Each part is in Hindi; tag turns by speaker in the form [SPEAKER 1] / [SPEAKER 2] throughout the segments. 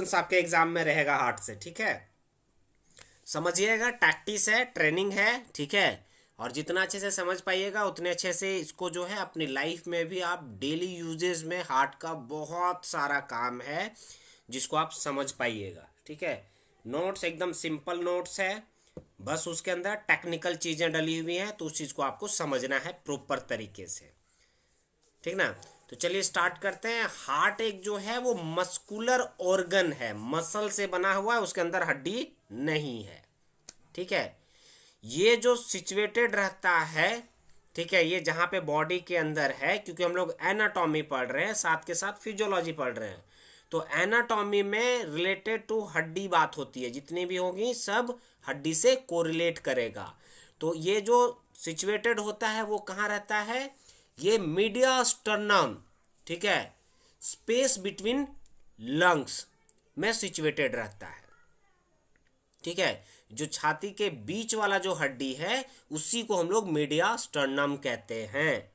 [SPEAKER 1] क्वेश्चंस आपके एग्जाम में रहेगा हार्ट से, ठीक है। समझिएगा, टैक्टिस है, ट्रेनिंग है, ठीक है। और जितना अच्छे से समझ पाइएगा उतने अच्छे से इसको जो है अपनी लाइफ में भी आप डेली यूजेस में हार्ट का बहुत सारा काम है जिसको आप समझ पाइएगा, ठीक है। नोट्स एकदम सिंपल नोट्स है, बस उसके अंदर टेक्निकल चीज़ें डली हुई हैं, तो उस चीज़ को आपको समझना है प्रॉपर तरीके से, ठीक ना। तो चलिए स्टार्ट करते हैं। हार्ट एक जो है वो मस्कुलर ऑर्गन है, मसल से बना हुआ है, उसके अंदर हड्डी नहीं है, ठीक है। ये जो सिचुएटेड रहता है, ठीक है, ये जहाँ पे बॉडी के अंदर है, क्योंकि हम लोग एनाटॉमी पढ़ रहे हैं साथ के साथ फिजियोलॉजी पढ़ रहे हैं, तो एनाटॉमी में रिलेटेड टू हड्डी बात होती है, जितनी भी होगी सब हड्डी से कोरिलेट करेगा। तो ये जो सिचुएटेड होता है वो कहाँ रहता है, ये मीडिया स्टर्नम, ठीक है, स्पेस बिटवीन लंग्स में सिचुएटेड रहता है, ठीक है। जो छाती के बीच वाला जो हड्डी है उसी को हम लोग मीडिया स्टर्नम कहते हैं।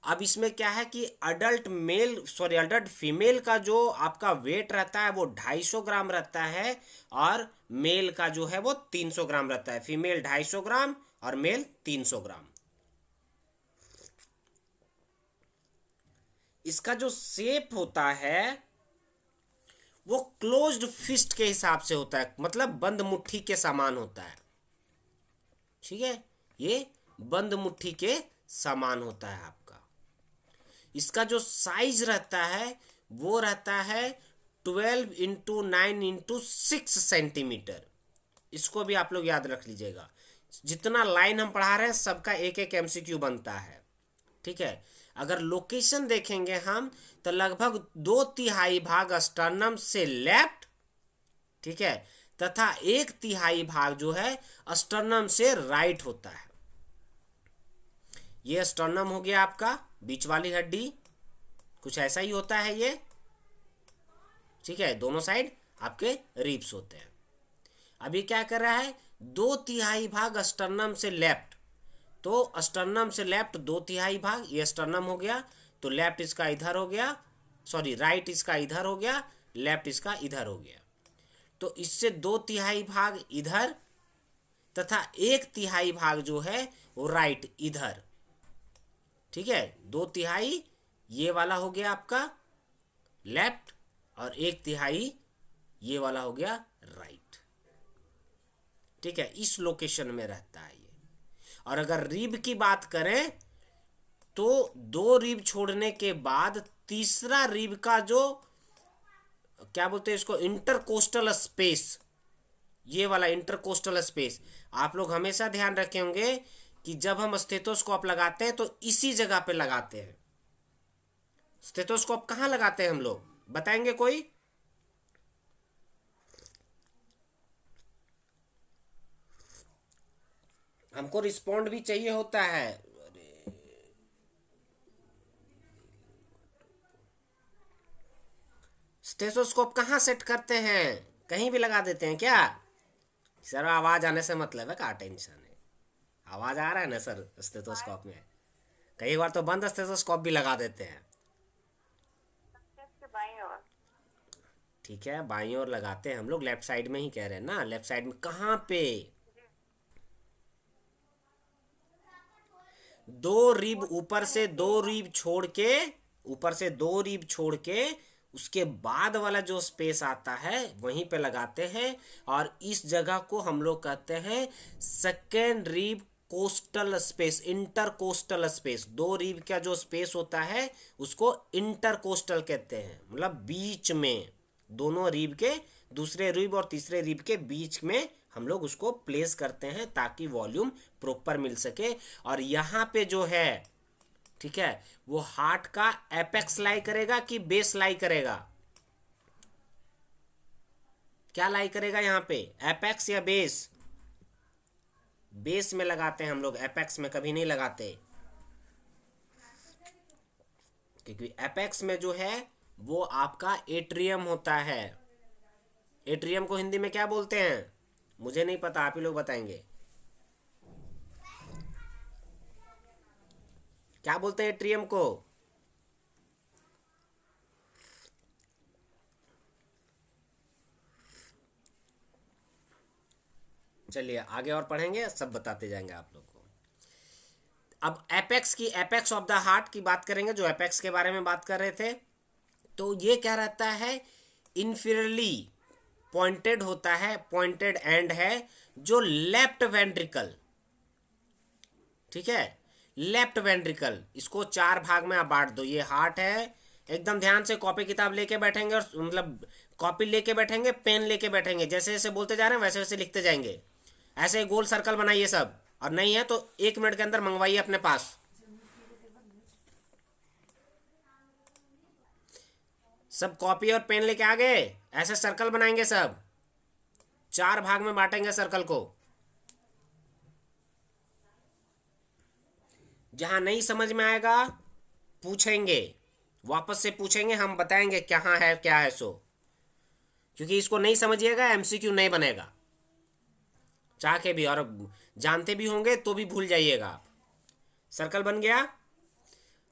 [SPEAKER 1] अब इसमें क्या है कि अडल्ट फीमेल का जो आपका वेट रहता है वो 250 ग्राम रहता है, और मेल का जो है वो 300 ग्राम रहता है। फीमेल 250 ग्राम और मेल 300 ग्राम। इसका जो शेप होता है वो क्लोज्ड फिस्ट के हिसाब से होता है, मतलब बंद मुट्ठी के समान होता है, ठीक है। ये बंद मुट्ठी के समान होता है आपका। इसका जो साइज रहता है वो रहता है 12 × 9 × 6 सेंटीमीटर। इसको भी आप लोग याद रख लीजिएगा। जितना लाइन हम पढ़ा रहे हैं सबका एक एक एमसीक्यू बनता है, ठीक है। अगर लोकेशन देखेंगे हम तो लगभग 2/3 भाग स्टर्नम से लेफ्ट, ठीक है, तथा 1/3 भाग जो है स्टर्नम से राइट होता है। ये स्टर्नम हो गया आपका बीच वाली हड्डी, कुछ ऐसा ही होता है ये, ठीक है। दोनों साइड आपके रिब्स होते हैं। अभी क्या कर रहा है, 2/3 भाग स्टर्नम से लेफ्ट, तो स्टर्नम से लेफ्ट 2/3 भाग, ये स्टर्नम हो गया, तो लेफ्ट इसका इधर हो गया, सॉरी राइट इसका इधर हो गया, लेफ्ट इसका इधर हो गया। तो इससे 2/3 भाग इधर तथा 1/3 भाग जो है वो राइट इधर, ठीक है। 2/3 ये वाला हो गया आपका लेफ्ट, और 1/3 ये वाला हो गया राइट, ठीक है। इस लोकेशन में रहता है ये। और अगर रिब की बात करें तो 2 रिब छोड़ने के बाद तीसरा रिब का जो क्या बोलते हैं इसको, इंटरकोस्टल स्पेस, ये वाला इंटरकोस्टल स्पेस आप लोग हमेशा ध्यान रखे होंगे कि जब हम स्टेथोस्कोप लगाते हैं तो इसी जगह पे लगाते हैं। स्टेथोस्कोप कहाँ लगाते हैं हम लोग, बताएंगे कोई? हमको रिस्पॉन्ड भी चाहिए होता है। स्टेथोस्कोप कहाँ सेट करते हैं, कहीं भी लगा देते हैं क्या? सर आवाज आने से मतलब है, क्या टेंशन है? आवाज आ रहा है ना सर स्टेथोस्कोप में? कई बार तो बंद स्टेथोस्कोप भी लगा देते हैं। ठीक है, बाईं ओर लगाते हैं हम लोग, लेफ्ट साइड में ही कह रहे हैं ना। लेफ्ट साइड में कहाँ पे? 2 रिब ऊपर से 2 रिब छोड़ के, ऊपर से 2 रिब छोड़ के उसके बाद वाला जो स्पेस आता है वहीं पे लगाते हैं, और इस जगह को हम लोग कहते हैं second rib coastal space, intercostal space. 2 rib का जो स्पेस होता है उसको इंटरकोस्टल कहते हैं, मतलब बीच में, दोनों रिब के, दूसरे रिब और तीसरे रिब के बीच में हम लोग उसको प्लेस करते हैं ताकि वॉल्यूम प्रॉपर मिल सके। और यहाँ पे जो है, ठीक है, वो हार्ट का एपेक्स लाई करेगा कि बेस लाई करेगा? क्या लाई करेगा यहाँ पे, एपेक्स या बेस? बेस में लगाते हैं हम लोग, एपेक्स में कभी नहीं लगाते, क्योंकि एपेक्स में जो है वो आपका एट्रियम होता है। एट्रियम को हिंदी में क्या बोलते हैं मुझे नहीं पता, आप ही लोग बताएंगे। क्या बोलते हैं एट्रियम को? चलिए आगे और पढ़ेंगे, सब बताते जाएंगे आप लोग को। अब एपेक्स ऑफ द हार्ट की बात करेंगे, जो एपेक्स के बारे में बात कर रहे थे। तो ये क्या रहता है, इन्फीरियरली पॉइंटेड होता है, पॉइंटेड एंड है जो लेफ्ट वेंट्रिकल, ठीक है, लेफ्ट वेंट्रिकल, इसको 4 भाग में आप बांट दो। ये हार्ट है, एकदम ध्यान से कॉपी किताब लेके बैठेंगे, और मतलब कॉपी लेके बैठेंगे, पेन लेके बैठेंगे, जैसे जैसे बोलते जा रहे हैं वैसे वैसे लिखते जाएंगे। ऐसे गोल सर्कल बनाइए सब, और नहीं है तो 1 मिनट के अंदर मंगवाइए अपने पास। सब कॉपी और पेन लेके आ गए, ऐसे सर्कल बनाएंगे सब, 4 भाग में बांटेंगे सर्कल को। जहां नहीं समझ में आएगा पूछेंगे, वापस से पूछेंगे, हम बताएंगे कहाँ है क्या है सो, क्योंकि इसको नहीं समझिएगा एमसीक्यू नहीं बनेगा चाह के भी, और जानते भी होंगे तो भी भूल जाइएगा आप। सर्कल बन गया।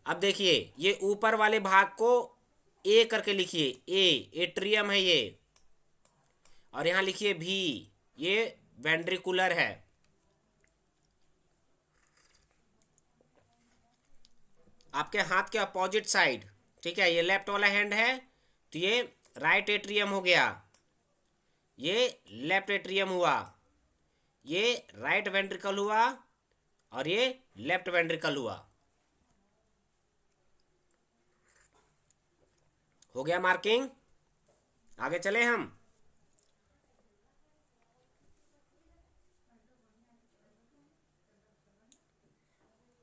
[SPEAKER 1] अब देखिए ये ऊपर वाले भाग को ए करके लिखिए, ए एट्रियम है ये, और यहां लिखिए भी, ये वेंट्रिकुलर है। आपके हाथ के अपोजिट साइड, ठीक है, ये लेफ्ट वाला हैंड है तो ये राइट एट्रियम हो गया, ये लेफ्ट एट्रियम हुआ, ये राइट वेंट्रिकल हुआ, और ये लेफ्ट वेंट्रिकल हुआ। हो गया मार्किंग। आगे चले हम।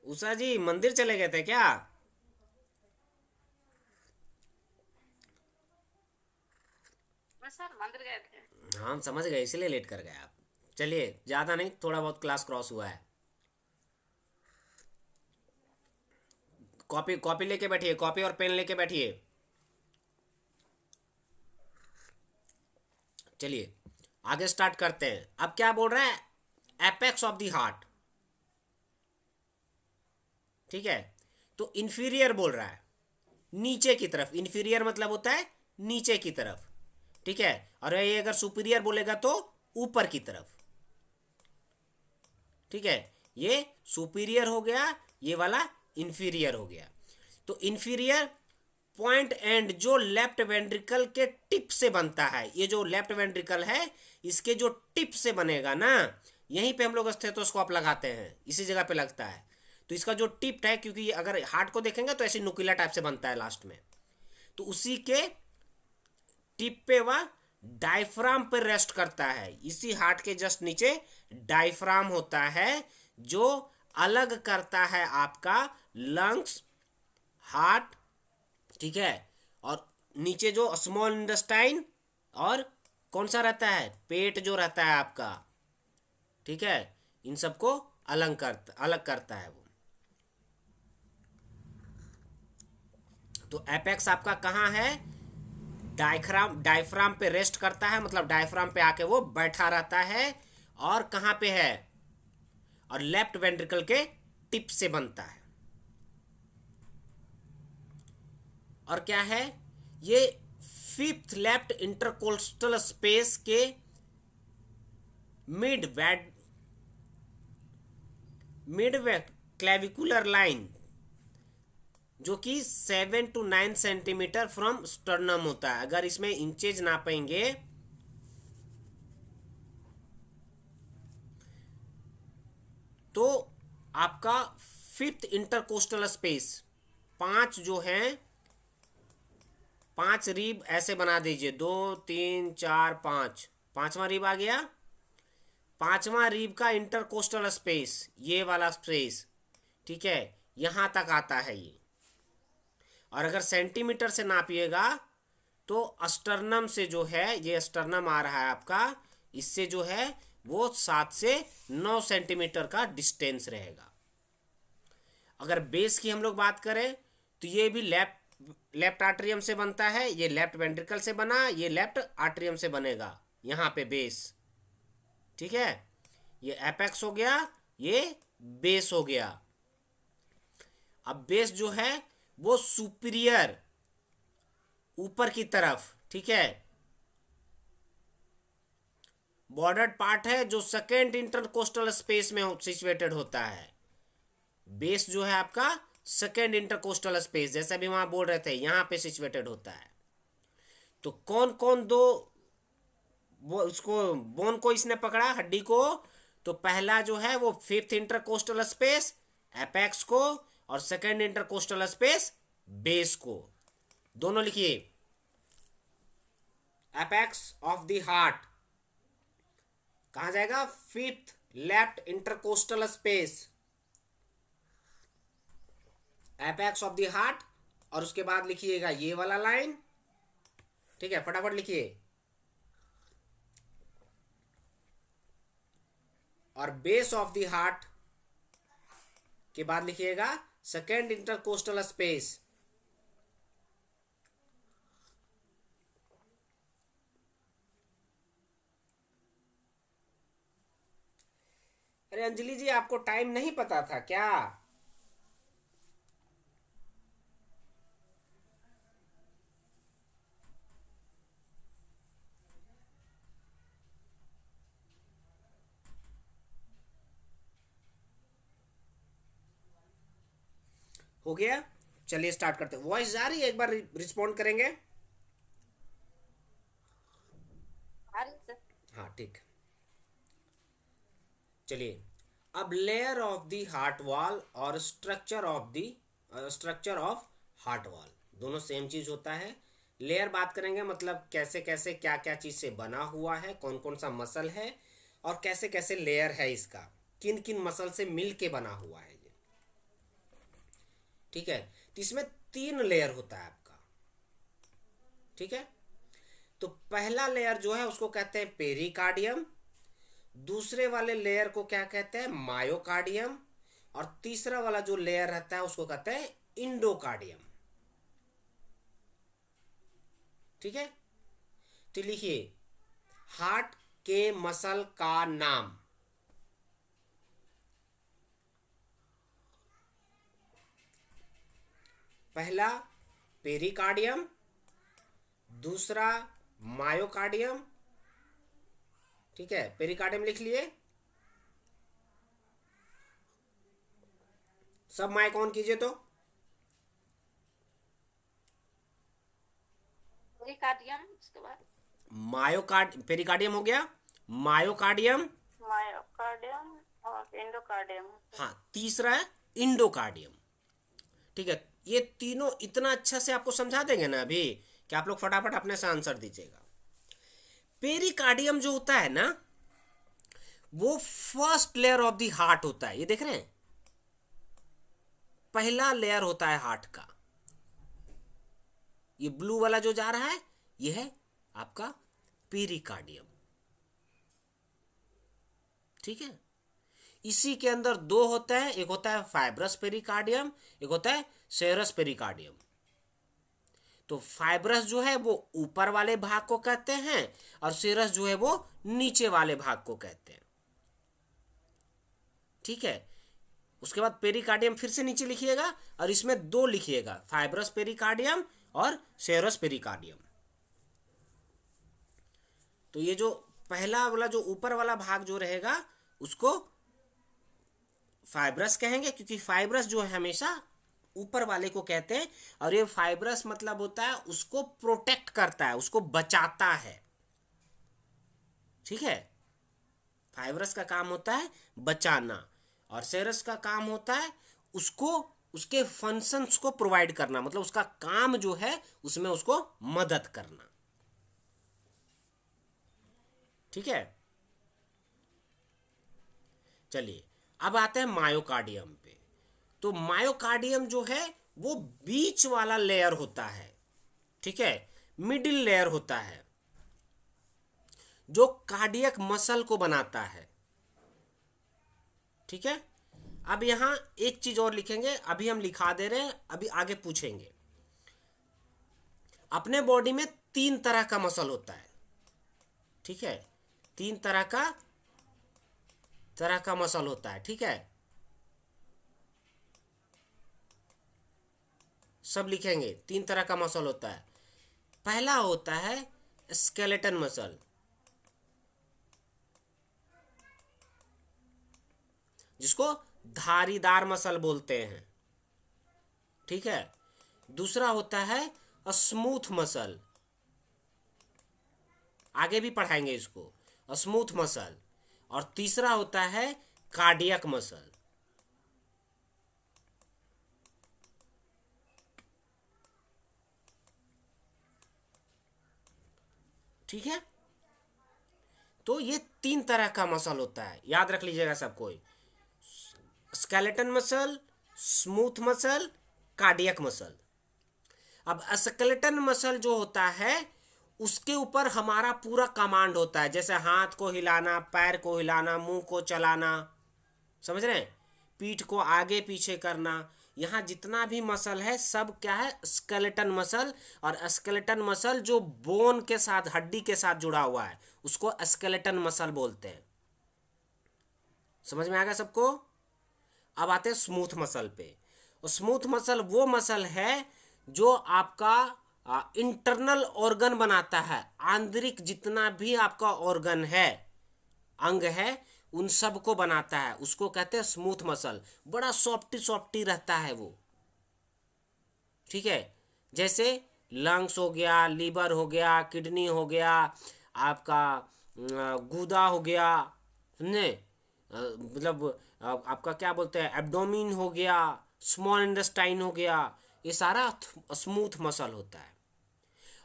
[SPEAKER 1] उषा जी मंदिर चले गए थे क्या?
[SPEAKER 2] सर मंदिर गए थे।
[SPEAKER 1] हाँ हम समझ गए, इसलिए लेट कर गए आप। चलिए ज़्यादा नहीं, थोड़ा बहुत क्लास क्रॉस हुआ है। कॉपी कॉपी लेके बैठिए, कॉपी और पेन लेके बैठिए। चलिए आगे स्टार्ट करते हैं। अब क्या बोल रहा है, एपेक्स ऑफ द हार्ट, ठीक है। तो इंफीरियर बोल रहा है, नीचे की तरफ। इंफीरियर मतलब होता है नीचे की तरफ, ठीक है। और ये अगर सुपीरियर बोलेगा तो ऊपर की तरफ, ठीक है। ये सुपीरियर हो गया, ये वाला इंफीरियर हो गया। तो इंफीरियर पॉइंट एंड जो लेफ्ट वेंट्रिकल के टिप से बनता है, ये जो लेफ्ट वेंट्रिकल है इसके जो टिप से बनेगा ना, यहीं पे हम लोग स्टेथोस्कोप लगाते हैं, इसी जगह पे लगता है। तो इसका जो टिप है, क्योंकि अगर हार्ट को देखेंगे तो ऐसे नुकीला टाइप से बनता है लास्ट में, तो उसी के टिप पे वह डायफ्राम पर रेस्ट करता है। इसी हार्ट के जस्ट नीचे डायफ्राम होता है, जो अलग करता है आपका लंग्स, हार्ट, ठीक है। और नीचे जो स्मॉल इंटेस्टाइन और कौन सा रहता है, पेट जो रहता है आपका, ठीक है, इन सबको अलग करता है वो। तो एपेक्स आपका कहाँ है, डायफ्राम पे रेस्ट करता है, मतलब डायफ्राम पे आके वो बैठा रहता है। और कहाँ पे है, और लेफ्ट वेंट्रिकल के टिप से बनता है। और क्या है, ये फिफ्थ लेफ्ट इंटरकोस्टल स्पेस के मिड क्लेविकुलर लाइन, जो कि 7 to 9 सेंटीमीटर फ्रॉम स्टर्नम होता है। अगर इसमें इंचेज नापेंगे तो आपका फिफ्थ इंटरकोस्टल स्पेस, 5 जो है, 5 रीब ऐसे बना दीजिए, 2 3 4 5, 5वां रीब आ गया। 5वां रीब का इंटरकोस्टल स्पेस, ये वाला स्पेस, ठीक है, यहां तक आता है ये। और अगर सेंटीमीटर से नापिएगा तो अस्टर्नम से जो है, ये अस्टर्नम आ रहा है आपका, इससे जो है वो 7 से 9 सेंटीमीटर का डिस्टेंस रहेगा। अगर बेस की हम लोग बात करें तो ये भी लेफ्ट आर्टरियम से बनता है, ये लेफ्ट वेंट्रिकल से बना, ये लेफ्ट आर्टरियम से बनेगा यहाँ पे बेस, ठीक है। ये एपेक्स हो गया, ये बेस हो गया। अब बेस जो है वो सुपीरियर, ऊपर की तरफ, ठीक है, बॉर्डर्ड पार्ट है जो सेकेंड इंटरकोस्टल स्पेस में सिचुएटेड होता है। बेस जो है आपका सेकेंड इंटरकोस्टल स्पेस, जैसे अभी वहां बोल रहे थे, यहां पे सिचुएटेड होता है। तो कौन कौन दो वो उसको बोन को इसने पकड़ा, हड्डी को? तो पहला जो है वो फिफ्थ इंटरकोस्टल स्पेस एपेक्स को, और सेकेंड इंटरकोस्टल स्पेस बेस को। दोनों लिखिए। एपेक्स ऑफ द हार्ट कहां जाएगा? Fifth left intercostal space, apex of the heart. और उसके बाद लिखिएगा ये वाला लाइन, ठीक है, फटाफट लिखिए। और बेस ऑफ द हार्ट के बाद लिखिएगा सेकेंड इंटरकोस्टल स्पेस। अरे अंजलि जी, आपको टाइम नहीं पता था क्या? हो गया? चलिए स्टार्ट करते हैं। वॉइस जा रही है? एक बार रिस्पॉन्ड करेंगे?
[SPEAKER 2] आ रही सर।
[SPEAKER 1] हाँ ठीक। चलिए, अब layer of the heart wall और स्ट्रक्चर ऑफ हार्ट वॉल दोनों सेम चीज होता है। लेयर बात करेंगे मतलब कैसे कैसे क्या क्या चीज से बना हुआ है, कौन कौन सा मसल है, और कैसे कैसे लेयर है इसका, किन किन मसल से मिल के बना हुआ है ये, ठीक है। तो इसमें 3 लेयर होता है आपका, ठीक है। तो पहला लेयर जो है उसको कहते हैं पेरिकार्डियम, दूसरे वाले लेयर को क्या कहते हैं? मायोकार्डियम, और तीसरा वाला जो लेयर रहता है उसको कहते हैं इंडोकार्डियम, ठीक है। तो लिखिए, हार्ट के मसल का नाम। पहला पेरिकार्डियम, दूसरा मायोकार्डियम, ठीक है। पेरिकार्डियम लिख लिए, सब माइक ऑन कीजिए। तो
[SPEAKER 2] पेरिकार्डियम, उसके बाद
[SPEAKER 1] पेरिकार्डियम हो गया, मायोकार्डियम,
[SPEAKER 2] मायोकार्डियम और एंडोकार्डियम।
[SPEAKER 1] हाँ, तीसरा है इंडोकार्डियम, ठीक है। ये तीनों इतना अच्छा से आपको समझा देंगे ना अभी कि आप लोग फटाफट अपने से आंसर दीजिएगा। पेरिकार्डियम जो होता है ना, वो first layer of the heart होता है। ये देख रहे हैं, पहला लेयर होता है हार्ट का। ये ब्लू वाला जो जा रहा है ये है आपका पेरिकार्डियम, ठीक है। इसी के अंदर 2 होते हैं, एक होता है फाइब्रस पेरिकार्डियम, एक होता है सेरस पेरिकार्डियम। तो फाइब्रस जो है वो ऊपर वाले भाग को कहते हैं, और सेरस जो है वो नीचे वाले भाग को कहते हैं, ठीक है। उसके बाद पेरिकार्डियम फिर से नीचे लिखिएगा, और इसमें 2 लिखिएगा, फाइब्रस पेरिकार्डियम और सेरस पेरिकार्डियम। तो ये जो पहला वाला जो ऊपर वाला भाग जो रहेगा उसको फाइब्रस कहेंगे, क्योंकि फाइब्रस जो है हमेशा ऊपर वाले को कहते हैं। और ये फाइब्रस मतलब होता है उसको प्रोटेक्ट करता है, उसको बचाता है, ठीक है। फाइब्रस का काम होता है बचाना, और सेरस का काम होता है उसको उसके फंक्शंस को प्रोवाइड करना, मतलब उसका काम जो है उसमें उसको मदद करना, ठीक है। चलिए, अब आते हैं मायोकार्डियम पे। तो मायोकार्डियम जो है वो बीच वाला लेयर होता है, ठीक है, मिडिल लेयर होता है, जो कार्डियक मसल को बनाता है, ठीक है। अब यहां एक चीज और लिखेंगे, अभी हम लिखा दे रहे हैं, अभी आगे पूछेंगे। अपने बॉडी में 3 तरह का मसल होता है, ठीक है, 3 तरह का मसल होता है, ठीक है। सब लिखेंगे, 3 तरह का मसल होता है। पहला होता है स्केलेटन मसल, जिसको धारीदार मसल बोलते हैं, ठीक है। दूसरा होता है स्मूथ मसल, आगे भी पढ़ाएंगे इसको, स्मूथ मसल। और तीसरा होता है कार्डियक मसल। ठीक है, तो ये 3 तरह का मसल होता है, याद रख लीजिएगा सब कोई। Skeleton muscle, smooth muscle, cardiac muscle. अब स्केलेटन मसल जो होता है उसके ऊपर हमारा पूरा कमांड होता है, जैसे हाथ को हिलाना, पैर को हिलाना, मुंह को चलाना, समझ रहे हैं, पीठ को आगे पीछे करना। यहाँ जितना भी मसल है सब क्या है, स्केलेटन मसल। और स्केलेटन मसल जो बोन के साथ, हड्डी के साथ जुड़ा हुआ है उसको स्केलेटन मसल बोलते हैं। समझ में आ गया सबको। अब आते हैं स्मूथ मसल पे। स्मूथ मसल वो मसल है जो आपका इंटरनल ऑर्गन बनाता है, आंतरिक जितना भी आपका ऑर्गन है, अंग है, उन सब को बनाता है, उसको कहते हैं स्मूथ मसल। बड़ा सॉफ्टी सॉफ्टी रहता है वो, ठीक है। जैसे लंग्स हो गया, लीवर हो गया, किडनी हो गया, आपका गुदा हो गया, समझे, मतलब आपका क्या बोलते हैं, एब्डोमिन हो गया, स्मॉल इंटेस्टाइन हो गया, ये सारा स्मूथ मसल होता है।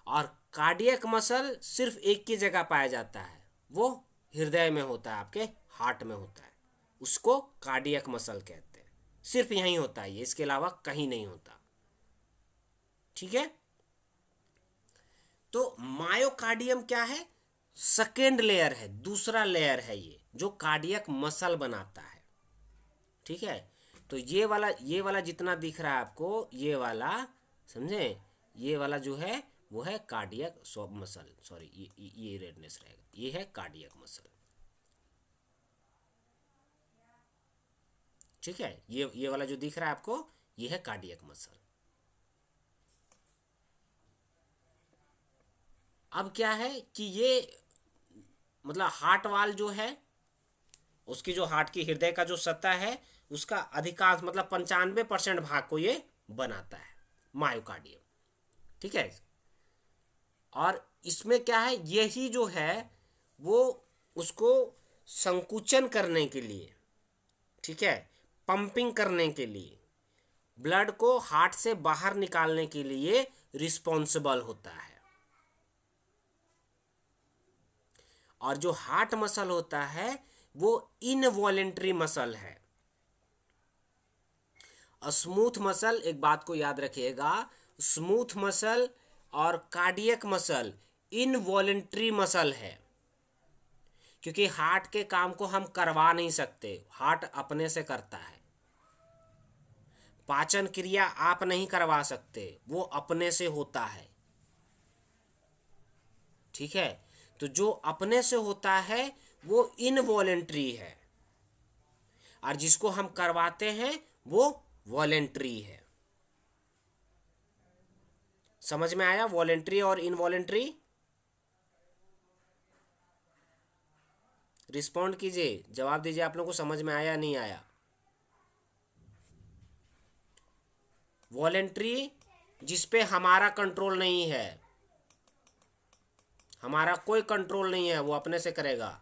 [SPEAKER 1] और कार्डियक मसल सिर्फ एक की जगह पाया जाता है, वो हृदय में होता है, आपके हार्ट में होता है, उसको कार्डियक मसल कहते हैं। सिर्फ यहीं होता है ये, इसके अलावा कहीं नहीं होता, ठीक है। तो मायोकार्डियम क्या है, सेकेंड लेयर है, दूसरा लेयर है ये, जो कार्डियक मसल बनाता है, ठीक है। तो ये वाला जितना दिख रहा है आपको, ये वाला, समझे, ये वाला जो है वो है कार्डियक मसल, सॉरी ये रेडनेस रहेगा, ये है कार्डियक मसल, ठीक है। ये वाला जो दिख रहा है आपको, ये है कार्डियक मसल। अब क्या है कि ये मतलब हार्ट वाल जो है, उसकी जो हार्ट की हृदय का जो सतह है, उसका अधिकांश मतलब 95% भाग को ये बनाता है, मायोकार्डियम, ठीक है। और इसमें क्या है, यही जो है वो उसको संकुचन करने के लिए, ठीक है, पंपिंग करने के लिए, ब्लड को हार्ट से बाहर निकालने के लिए रिस्पॉन्सिबल होता है। और जो हार्ट मसल होता है वो इनवॉलेंट्री मसल है। स्मूथ मसल, एक बात को याद रखिएगा, स्मूथ मसल और कार्डियक मसल इनवॉलेंट्री मसल है, क्योंकि हार्ट के काम को हम करवा नहीं सकते, हार्ट अपने से करता है। पाचन क्रिया आप नहीं करवा सकते, वो अपने से होता है, ठीक है। तो जो अपने से होता है वो इनवॉलेंट्री है, और जिसको हम करवाते हैं वो वॉलेंट्री है। समझ में आया वॉलेंट्री और इनवॉलेंट्री? रिस्पॉन्ड कीजिए, जवाब दीजिए, आप लोगों को समझ में आया नहीं आया। वॉलेंट्री जिस पे हमारा कंट्रोल नहीं है, हमारा कोई कंट्रोल नहीं है, वो अपने से करेगा।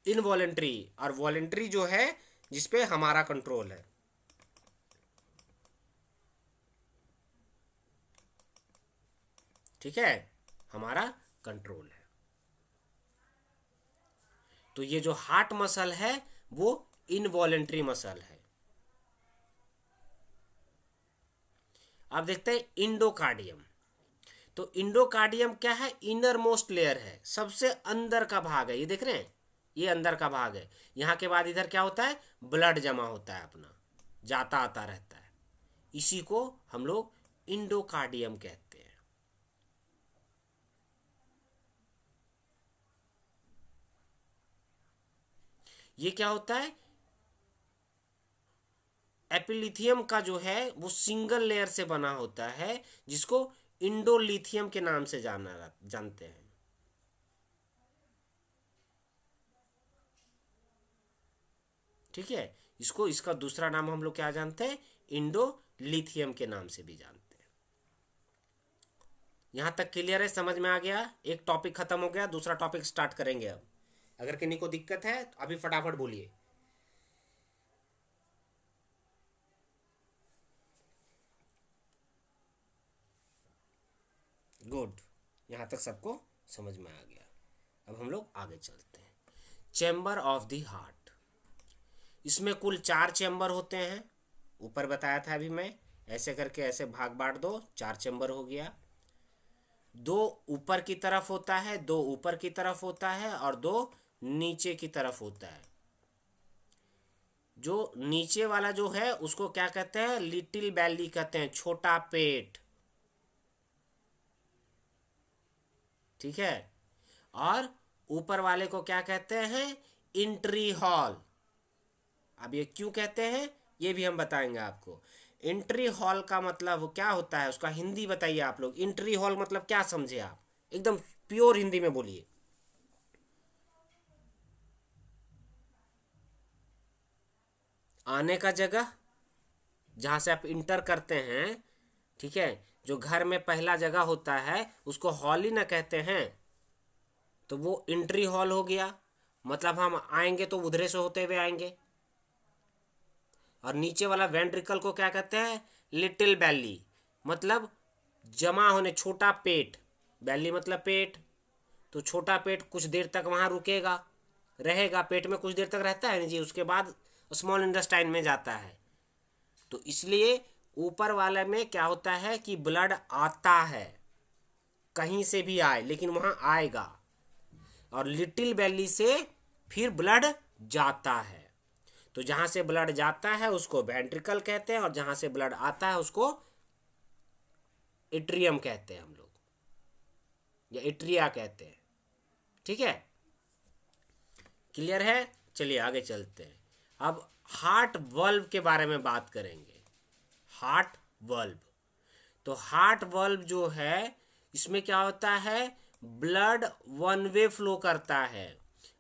[SPEAKER 1] इनवॉलेंट्री और वॉलेंट्री जो है जिस पे हमारा कंट्रोल है, ठीक है, हमारा कंट्रोल है। तो ये जो हार्ट मसल है वो इनवॉलेंट्री मसल है। अब देखते हैं इंडोकार्डियम। तो इंडोकार्डियम क्या है, इनर मोस्ट लेयर है, सबसे अंदर का भाग है, ये देख रहे हैं, ये अंदर का भाग है। यहाँ के बाद इधर क्या होता है, ब्लड जमा होता है, अपना जाता आता रहता है, इसी को हम लोग इंडोकार्डियम कहते हैं। ये क्या होता है, एपिलिथियम का जो है वो सिंगल लेयर से बना होता है, जिसको इंडोलिथियम के नाम से जानते हैं। ठीक है। इसको इसका दूसरा नाम हम लोग क्या जानते हैं, इंडोलिथियम के नाम से भी जानते हैं। यहाँ तक क्लियर है, समझ में आ गया। एक टॉपिक खत्म हो गया, दूसरा टॉपिक स्टार्ट करेंगे अब। अगर किसी को दिक्कत है तो अभी फटाफट बोलिए। गुड, यहाँ तक सबको समझ में आ गया। अब हम लोग आगे चलते हैं। चैम्बर ऑफ द हार्ट, इसमें कुल 4 चैम्बर होते हैं। ऊपर बताया था अभी मैं, ऐसे करके ऐसे भाग बांट दो, 4 चैम्बर हो गया। 2 ऊपर की तरफ होता है, 2 ऊपर की तरफ होता है और 2 नीचे की तरफ होता है। जो नीचे वाला जो है उसको क्या कहते हैं, लिटिल बैली कहते हैं, छोटा पेट, ठीक है। और ऊपर वाले को क्या कहते हैं, इंट्री हॉल। अब ये क्यों कहते हैं ये भी हम बताएंगे आपको। एंट्री हॉल का मतलब क्या होता है, उसका हिंदी बताइए आप लोग। एंट्री हॉल मतलब क्या समझे आप, एकदम प्योर हिंदी में बोलिए। आने का जगह, जहां से आप इंटर करते हैं, ठीक है। जो घर में पहला जगह होता है उसको हॉल ही ना कहते हैं, तो वो एंट्री हॉल हो गया। मतलब हम आएंगे तो उधरे से होते हुए आएंगे। और नीचे वाला वेंट्रिकल को क्या कहते हैं, लिटिल बैली, मतलब जमा होने, छोटा पेट। बैली मतलब पेट, तो छोटा पेट कुछ देर तक वहाँ रुकेगा, रहेगा, पेट में कुछ देर तक रहता है जी, उसके बाद स्मॉल इंटेस्टाइन में जाता है। तो इसलिए ऊपर वाले में क्या होता है कि ब्लड आता है, कहीं से भी आए लेकिन वहाँ आएगा। और लिटिल बैली से फिर ब्लड जाता है। तो जहां से ब्लड जाता है उसको वेंट्रिकल कहते हैं, और जहां से ब्लड आता है उसको एट्रियम कहते हैं हम लोग, या एट्रिया कहते हैं, ठीक है। क्लियर है, चलिए आगे चलते हैं। अब हार्ट वल्व के बारे में बात करेंगे। हार्ट वल्व, तो हार्ट वल्व जो है इसमें क्या होता है, ब्लड वन वे फ्लो करता है।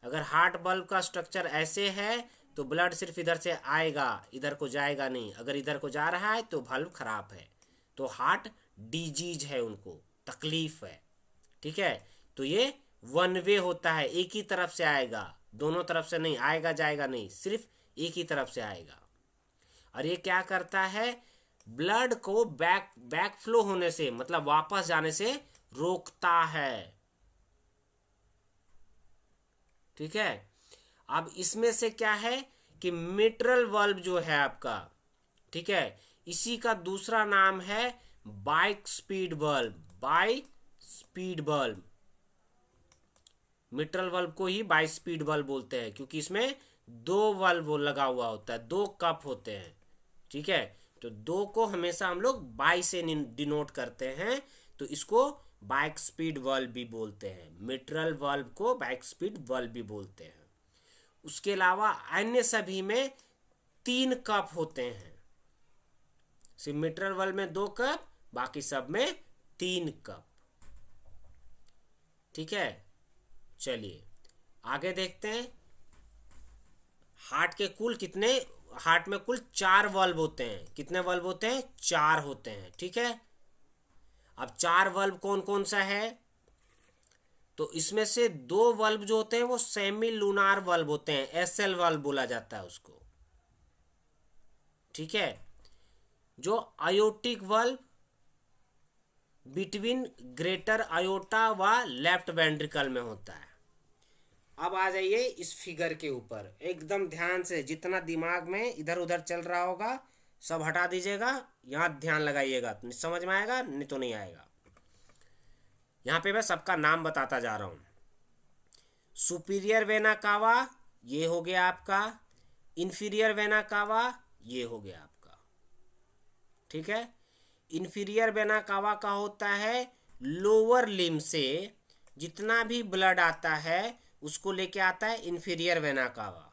[SPEAKER 1] अगर हार्ट वल्व का स्ट्रक्चर ऐसे है तो ब्लड सिर्फ इधर से आएगा, इधर को जाएगा नहीं। अगर इधर को जा रहा है तो वल्व खराब है, तो हार्ट डिजीज है, उनको तकलीफ है, ठीक है। तो ये वन वे होता है, एक ही तरफ से आएगा, दोनों तरफ से नहीं आएगा, जाएगा नहीं, सिर्फ एक ही तरफ से आएगा। और ये क्या करता है, ब्लड को बैक फ्लो होने से, मतलब वापस जाने से रोकता है, ठीक है। अब इसमें से क्या है कि मिट्रल वाल्व जो है आपका, ठीक है, इसी का दूसरा नाम है bike speed valve. By speed valve, mitral valve को ही बाई स्पीड वाल्व बोलते हैं, क्योंकि इसमें 2 वाल्व लगा हुआ होता है, 2 कप होते हैं, ठीक है। तो 2 को हमेशा हम लोग बाई से डिनोट करते हैं, तो इसको बाइक स्पीड वाल्व भी बोलते हैं। मिट्रल वाल्व को बाइक स्पीड वाल्व भी बोलते हैं। उसके अलावा अन्य सभी में 3 कप होते हैं। सिर्फ मिट्रल वाल्व में 2 कप, बाकी सब में 3 कप, ठीक है। चलिए आगे देखते हैं। हार्ट के कुल कितने, हार्ट में कुल 4 वाल्व होते हैं। कितने वाल्व होते हैं, 4 होते हैं, ठीक है। अब 4 वाल्व कौन कौन सा है, तो इसमें से 2 वाल्व जो होते हैं वो सेमी लूनार वाल्व होते हैं, एसएल वाल्व बोला जाता है उसको, ठीक है। जो aortic valve between greater iota व लेफ्ट वेंट्रिकल में होता है। अब आ जाइए इस फिगर के ऊपर, एकदम ध्यान से, जितना दिमाग में इधर उधर चल रहा होगा सब हटा दीजिएगा, यहाँ ध्यान लगाइएगा, समझ में आएगा, नहीं तो नहीं आएगा। यहाँ पे मैं सबका नाम बताता जा रहा हूँ। सुपीरियर वेना कावा ये हो गया आपका, इन्फीरियर वेना कावा ये हो गया आपका, ठीक है। इन्फीरियर वेना कावा का होता है लोअर लिम्ब से जितना भी ब्लड आता है उसको लेके आता है इन्फीरियर वेना कावा,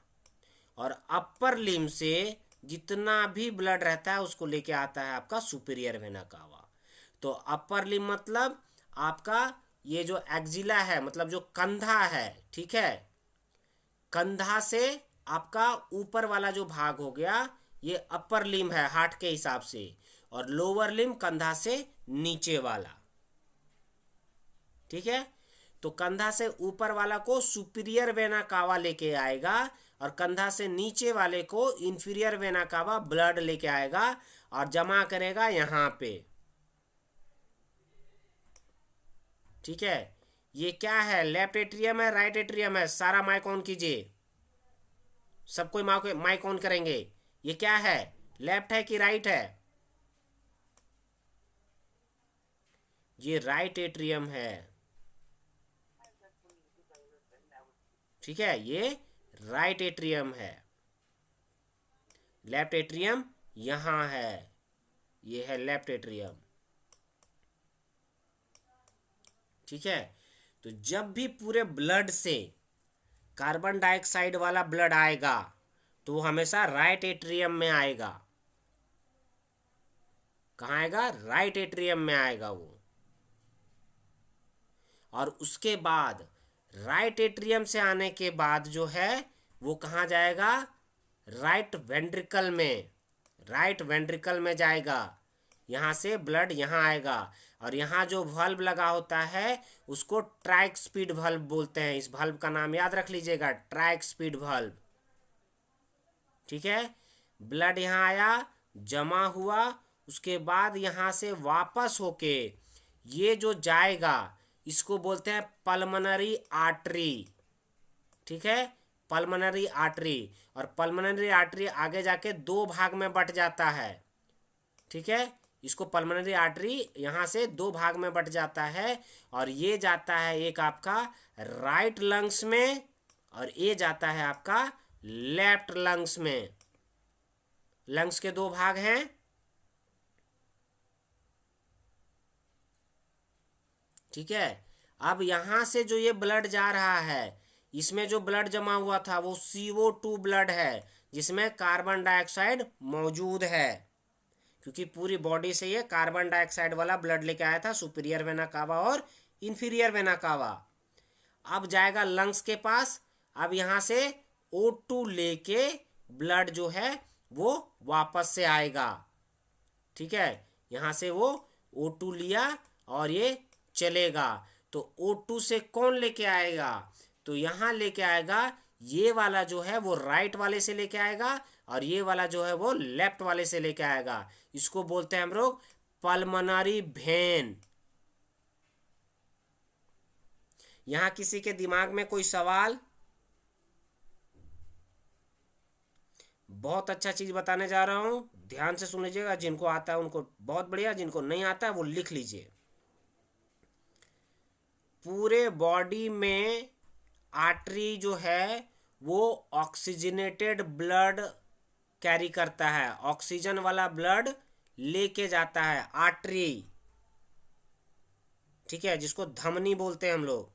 [SPEAKER 1] और अपर लिम्ब से जितना भी ब्लड रहता है उसको लेके आता है आपका सुपीरियर वेना कावा। तो अपर लिम्ब मतलब आपका ये जो एक्जिला है, मतलब जो कंधा है, ठीक है, कंधा से आपका ऊपर वाला जो भाग हो गया ये अपर लिम्ब है हार्ट के हिसाब से, और लोअर लिम्ब कंधा से नीचे वाला। ठीक है, तो कंधा से ऊपर वाला को सुपीरियर वेना कावा लेके आएगा और कंधा से नीचे वाले को इंफीरियर वेना कावा ब्लड लेके आएगा और जमा करेगा यहाँ पे। ठीक है, ये क्या है, लेफ्ट एट्रियम है राइट एट्रियम है, सारा माइक ऑन कीजिए, सब कोई माइक ऑन करेंगे। ये क्या है, लेफ्ट है कि राइट है? ये राइट एट्रियम है। ठीक है, ये राइट एट्रियम है, लेफ्ट एट्रियम यहां है, ये है लेफ्ट एट्रियम। ठीक है, तो जब भी पूरे ब्लड से कार्बन डाइऑक्साइड वाला ब्लड आएगा तो वो हमेशा राइट एट्रियम में आएगा। कहाँ आएगा, राइट एट्रियम में आएगा वो। और उसके बाद राइट एट्रियम से आने के बाद जो है वो कहाँ जाएगा, राइट वेंट्रिकल में, राइट वेंट्रिकल में जाएगा। यहाँ से ब्लड यहाँ आएगा और यहाँ जो वल्व लगा होता है उसको ट्राइक स्पीड वल्व बोलते हैं। इस वल्व का नाम याद रख लीजिएगा, ट्राइक स्पीड वल्व। ठीक है, ब्लड यहाँ आया, जमा हुआ, उसके बाद यहाँ से वापस होके ये जो जाएगा इसको बोलते हैं पल्मोनरी आर्टरी। ठीक है, पल्मोनरी आर्टरी, और पल्मोनरी आर्टरी आगे जाके दो भाग में बट जाता है। ठीक है, इसको पल्मोनरी आर्टरी यहाँ से दो भाग में बट जाता है और ये जाता है एक आपका राइट लंग्स में और ये जाता है आपका लेफ्ट लंग्स में। लंग्स के दो भाग हैं। ठीक है, अब यहां से जो ये ब्लड जा रहा है इसमें जो ब्लड जमा हुआ था वो CO2 ब्लड है जिसमें कार्बन डाइऑक्साइड मौजूद है, क्योंकि पूरी बॉडी से ये कार्बन डाइऑक्साइड वाला ब्लड लेके आया था, सुपीरियर वेना कावा और इंफीरियर वेना कावा। अब जाएगा लंग्स के पास, अब यहाँ से O2 लेके ब्लड जो है वो वापस से आएगा। ठीक है, यहाँ से वो O2 लिया और ये चलेगा, तो O2 से कौन लेके आएगा, तो यहाँ लेके आएगा ये वाला जो है वो राइट वाले से लेके आएगा और ये वाला जो है वो लेफ्ट वाले से लेके आएगा। इसको बोलते हैं हम लोग पल्मोनरी वेन। यहाँ किसी के दिमाग में कोई सवाल? बहुत अच्छा चीज बताने जा रहा हूं, ध्यान से सुन लीजिएगा। जिनको आता है उनको बहुत बढ़िया, जिनको नहीं आता है वो लिख लीजिए। पूरे बॉडी में आर्टरी जो है वो ऑक्सीजनेटेड ब्लड कैरी करता है, ऑक्सीजन वाला ब्लड लेके जाता है आर्टरी। ठीक है, जिसको धमनी बोलते हैं हम लोग,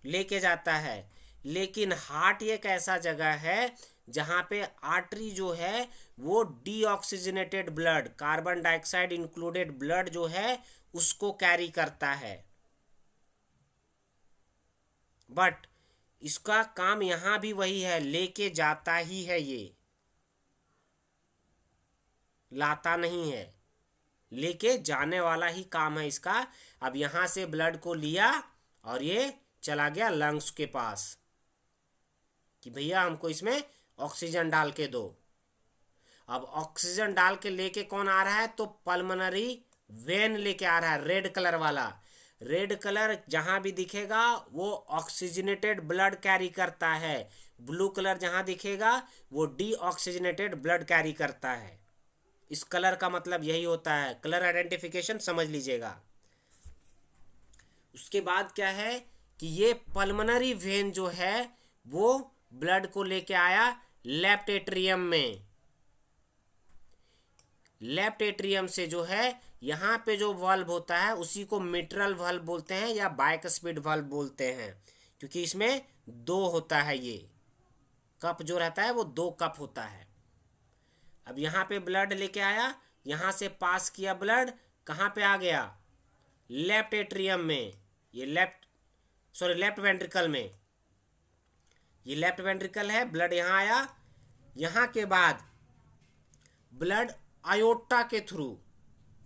[SPEAKER 1] लेके जाता है। लेकिन हार्ट एक ऐसा जगह है जहां पे आर्टरी जो है वो deoxygenated blood, carbon dioxide included blood जो है उसको कैरी करता है। बट इसका काम यहां भी वही है, लेके जाता ही है, ये लाता नहीं है, लेके जाने वाला ही काम है इसका। अब यहां से ब्लड को लिया और ये चला गया लंग्स के पास कि भैया हमको इसमें ऑक्सीजन डाल के दो। अब ऑक्सीजन डाल के लेके कौन आ रहा है, तो पल्मोनरी वेन लेके आ रहा है, रेड कलर वाला। रेड कलर जहां भी दिखेगा वो ऑक्सीजनेटेड ब्लड कैरी करता है, ब्लू कलर जहां दिखेगा वो डीऑक्सीजनेटेड ब्लड कैरी करता है। इस कलर का मतलब यही होता है, कलर आइडेंटिफिकेशन समझ लीजिएगा। उसके बाद क्या है कि ये पल्मोनरी वेन जो है वो ब्लड को लेके आया लेफ्ट एट्रियम में। लेफ्ट एट्रियम से जो है यहाँ पे जो वाल्व होता है उसी को मिट्रल वाल्व बोलते हैं या बाइस्पिड वाल्व बोलते हैं, क्योंकि इसमें दो होता है, ये कप जो रहता है वो दो कप होता है। अब यहाँ पे ब्लड लेके आया, यहाँ से पास किया ब्लड, कहाँ पे आ गया, लेफ्ट एट्रियम में, ये लेफ्ट वेंट्रिकल में। ये लेफ्ट वेंट्रिकल है, ब्लड यहाँ आया, यहाँ के बाद ब्लड आयोटा के थ्रू,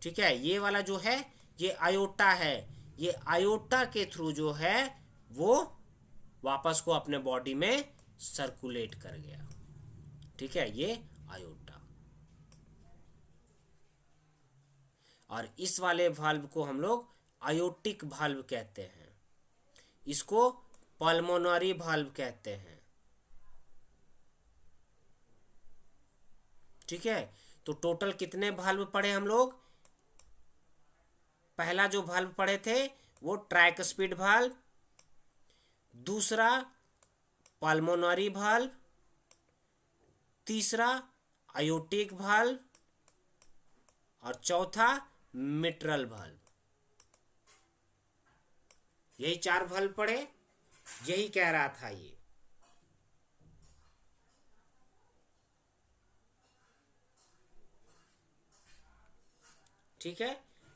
[SPEAKER 1] ठीक है, ये वाला जो है ये आयोटा है, ये आयोटा के थ्रू जो है वो वापस को अपने बॉडी में सर्कुलेट कर गया, ठीक है, ये आयोटा। और इस वाले वाल्व को हम लोग आयोटिक वाल्व कहते हैं, इसको पल्मोनरी वाल्व कहते हैं, ठीक है। तो टोटल कितने वाल्व पढ़े हम लोग? पहला जो वाल्व पढ़े थे वो ट्राइकस्पिड वाल्व, दूसरा पल्मोनरी वाल्व, तीसरा आयोटिक वाल्व और चौथा मिट्रल वाल्व। यही 4 वाल्व पढ़े, यही कह रहा था ये। ठीक है,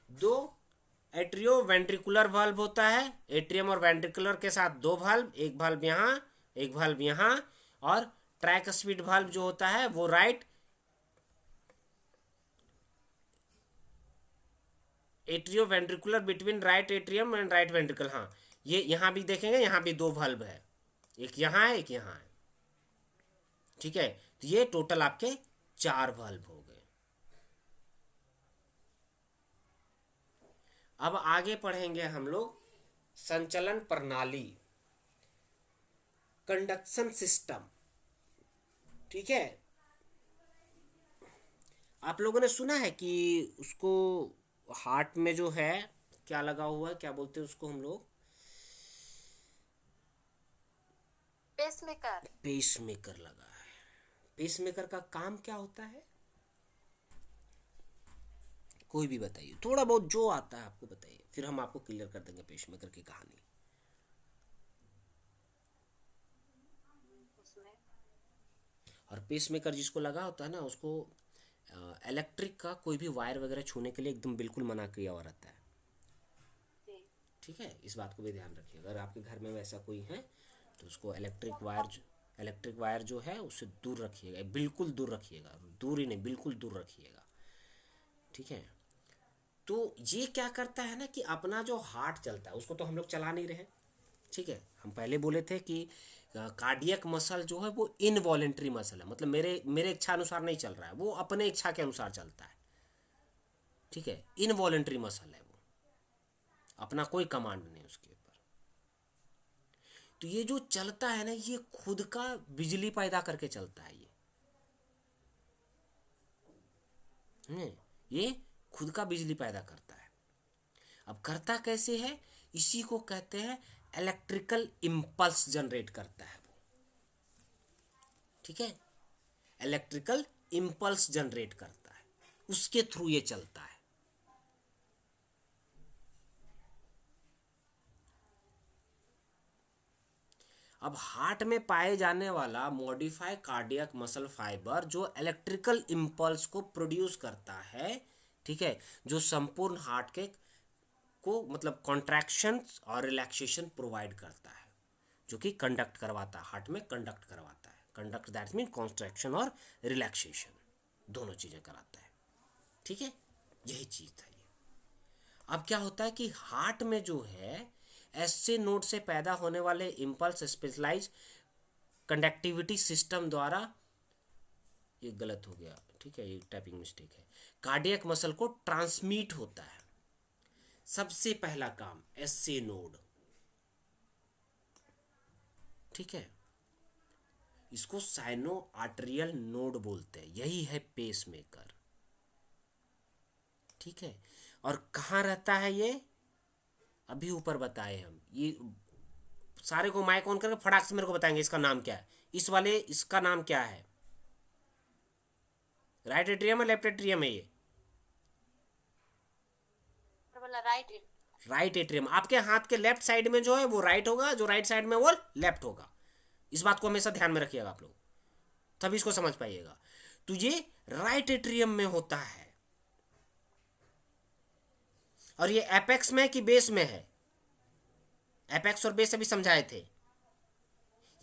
[SPEAKER 1] 2 एट्रियो वेंट्रिकुलर वाल्व होता है, एट्रियम और वेंट्रिकुलर के साथ 2 वाल्व, एक वाल्व यहाँ, एक वाल्व यहाँ, और ट्राइकस्पिड वाल्व जो होता है वो right atrio ventricular between right atrium and right ventricle. हाँ, ये यहाँ भी देखेंगे, यहाँ भी 2 वाल्व है, एक यहाँ है एक यहाँ है, ठीक है। तो ये टोटल आपके 4 वाल्व हो गए। अब आगे पढ़ेंगे हम लोग संचलन प्रणाली, कंडक्शन सिस्टम, ठीक है। आप लोगों ने सुना है कि उसको हार्ट में जो है क्या लगा हुआ है, क्या बोलते हैं उसको हम लोग?
[SPEAKER 2] पेसमेकर।
[SPEAKER 1] पेसमेकर लगा है। पेसमेकर का काम क्या होता है? कोई भी बताइए, थोड़ा बहुत जो आता है आपको बताइए, फिर हम आपको क्लियर कर देंगे पेसमेकर की कहानी। और पेसमेकर जिसको लगा होता है ना, उसको इलेक्ट्रिक का कोई भी वायर वगैरह छूने के लिए एकदम बिल्कुल मना किया हुआ रहता है, ठीक है। इस बात को भी ध्यान रखिए, अगर आपके घर में वैसा कोई है तो उसको इलेक्ट्रिक वायर जो है उससे दूर रखिएगा, बिल्कुल दूर रखिएगा, दूर ही नहीं बिल्कुल दूर रखिएगा, ठीक है। तो ये क्या करता है ना कि अपना जो हार्ट चलता है उसको तो हम लोग चला नहीं रहे, ठीक है। हम पहले बोले थे कि कार्डियक मसल जो है वो इनवॉलेंट्री मसल है, मतलब मेरे इच्छा अनुसार नहीं चल रहा है, वो अपने इच्छा के अनुसार चलता है, ठीक है। इनवॉलेंट्री मसल है वो, अपना कोई कमांड नहीं उसके ऊपर। तो ये जो चलता है ना, ये खुद का बिजली पैदा करके चलता है, ये खुद का बिजली पैदा करता है। अब करता कैसे है? इसी को कहते हैं इलेक्ट्रिकल इंपल्स जनरेट करता है वो, ठीक है। इलेक्ट्रिकल इंपल्स जनरेट करता है, उसके थ्रू ये चलता है। अब हार्ट में पाए जाने वाला मॉडिफाई कार्डियक मसल फाइबर जो इलेक्ट्रिकल इंपल्स को प्रोड्यूस करता है, ठीक है, जो संपूर्ण हार्ट के को मतलब कॉन्ट्रैक्शन और रिलैक्सेशन प्रोवाइड करता है, जो कि कंडक्ट करवाता है, हार्ट में कंडक्ट करवाता है। कंडक्ट दैट मीन कॉन्ट्रैक्शन और रिलैक्सेशन, दोनों चीज़ें कराता है, ठीक है। यही चीज़ था ये। अब क्या होता है कि हार्ट में जो है एससी नोड से पैदा होने वाले इंपल्स स्पेशलाइज कंडक्टिविटी सिस्टम द्वारा, ये गलत हो गया, ठीक है, ये टाइपिंग मिस्टेक है, कार्डियक मसल को ट्रांसमिट होता है। सबसे पहला काम एससी नोड, ठीक है, इसको साइनो आर्टरियल नोड बोलते हैं, यही है पेसमेकर, ठीक है। और कहाँ रहता है ये? अभी ऊपर बताए हम, ये सारे को माइक ऑन करके फटाक से मेरे को बताएंगे इसका नाम क्या है। इस वाले इसका नाम क्या है? राइट एट्रियम है लेफ्ट एट्रियम है? ये राइट एट्रियम। आपके हाथ के लेफ्ट साइड में जो है वो राइट होगा, जो राइट साइड में वो लेफ्ट होगा। इस बात को हमेशा ध्यान में रखिएगा आप लोग, तभी इसको समझ पाइएगा। तो ये राइट एट्रियम में होता है, और ये एपेक्स में कि बेस में है? एपेक्स और बेस अभी समझाए थे।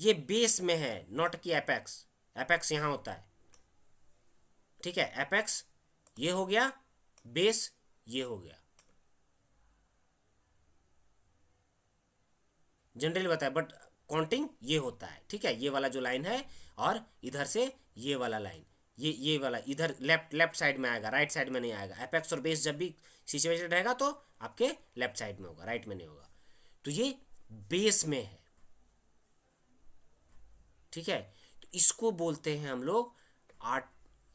[SPEAKER 1] ये बेस में है, नॉट कि एपेक्स। एपेक्स यहाँ होता है, ठीक है। एपेक्स ये हो गया, बेस ये हो गया, जनरली बताया, बट काउंटिंग ये होता है, ठीक है। ये वाला जो लाइन है और इधर से ये वाला लाइन, ये वाला इधर लेफ्ट साइड में आएगा, राइट साइड में नहीं आएगा। एपेक्स और बेस जब भी सिचुएशन रहेगा तो आपके लेफ्ट साइड में होगा, राइट में नहीं होगा। तो ये बेस में है, ठीक है। तो इसको बोलते हैं हम लोग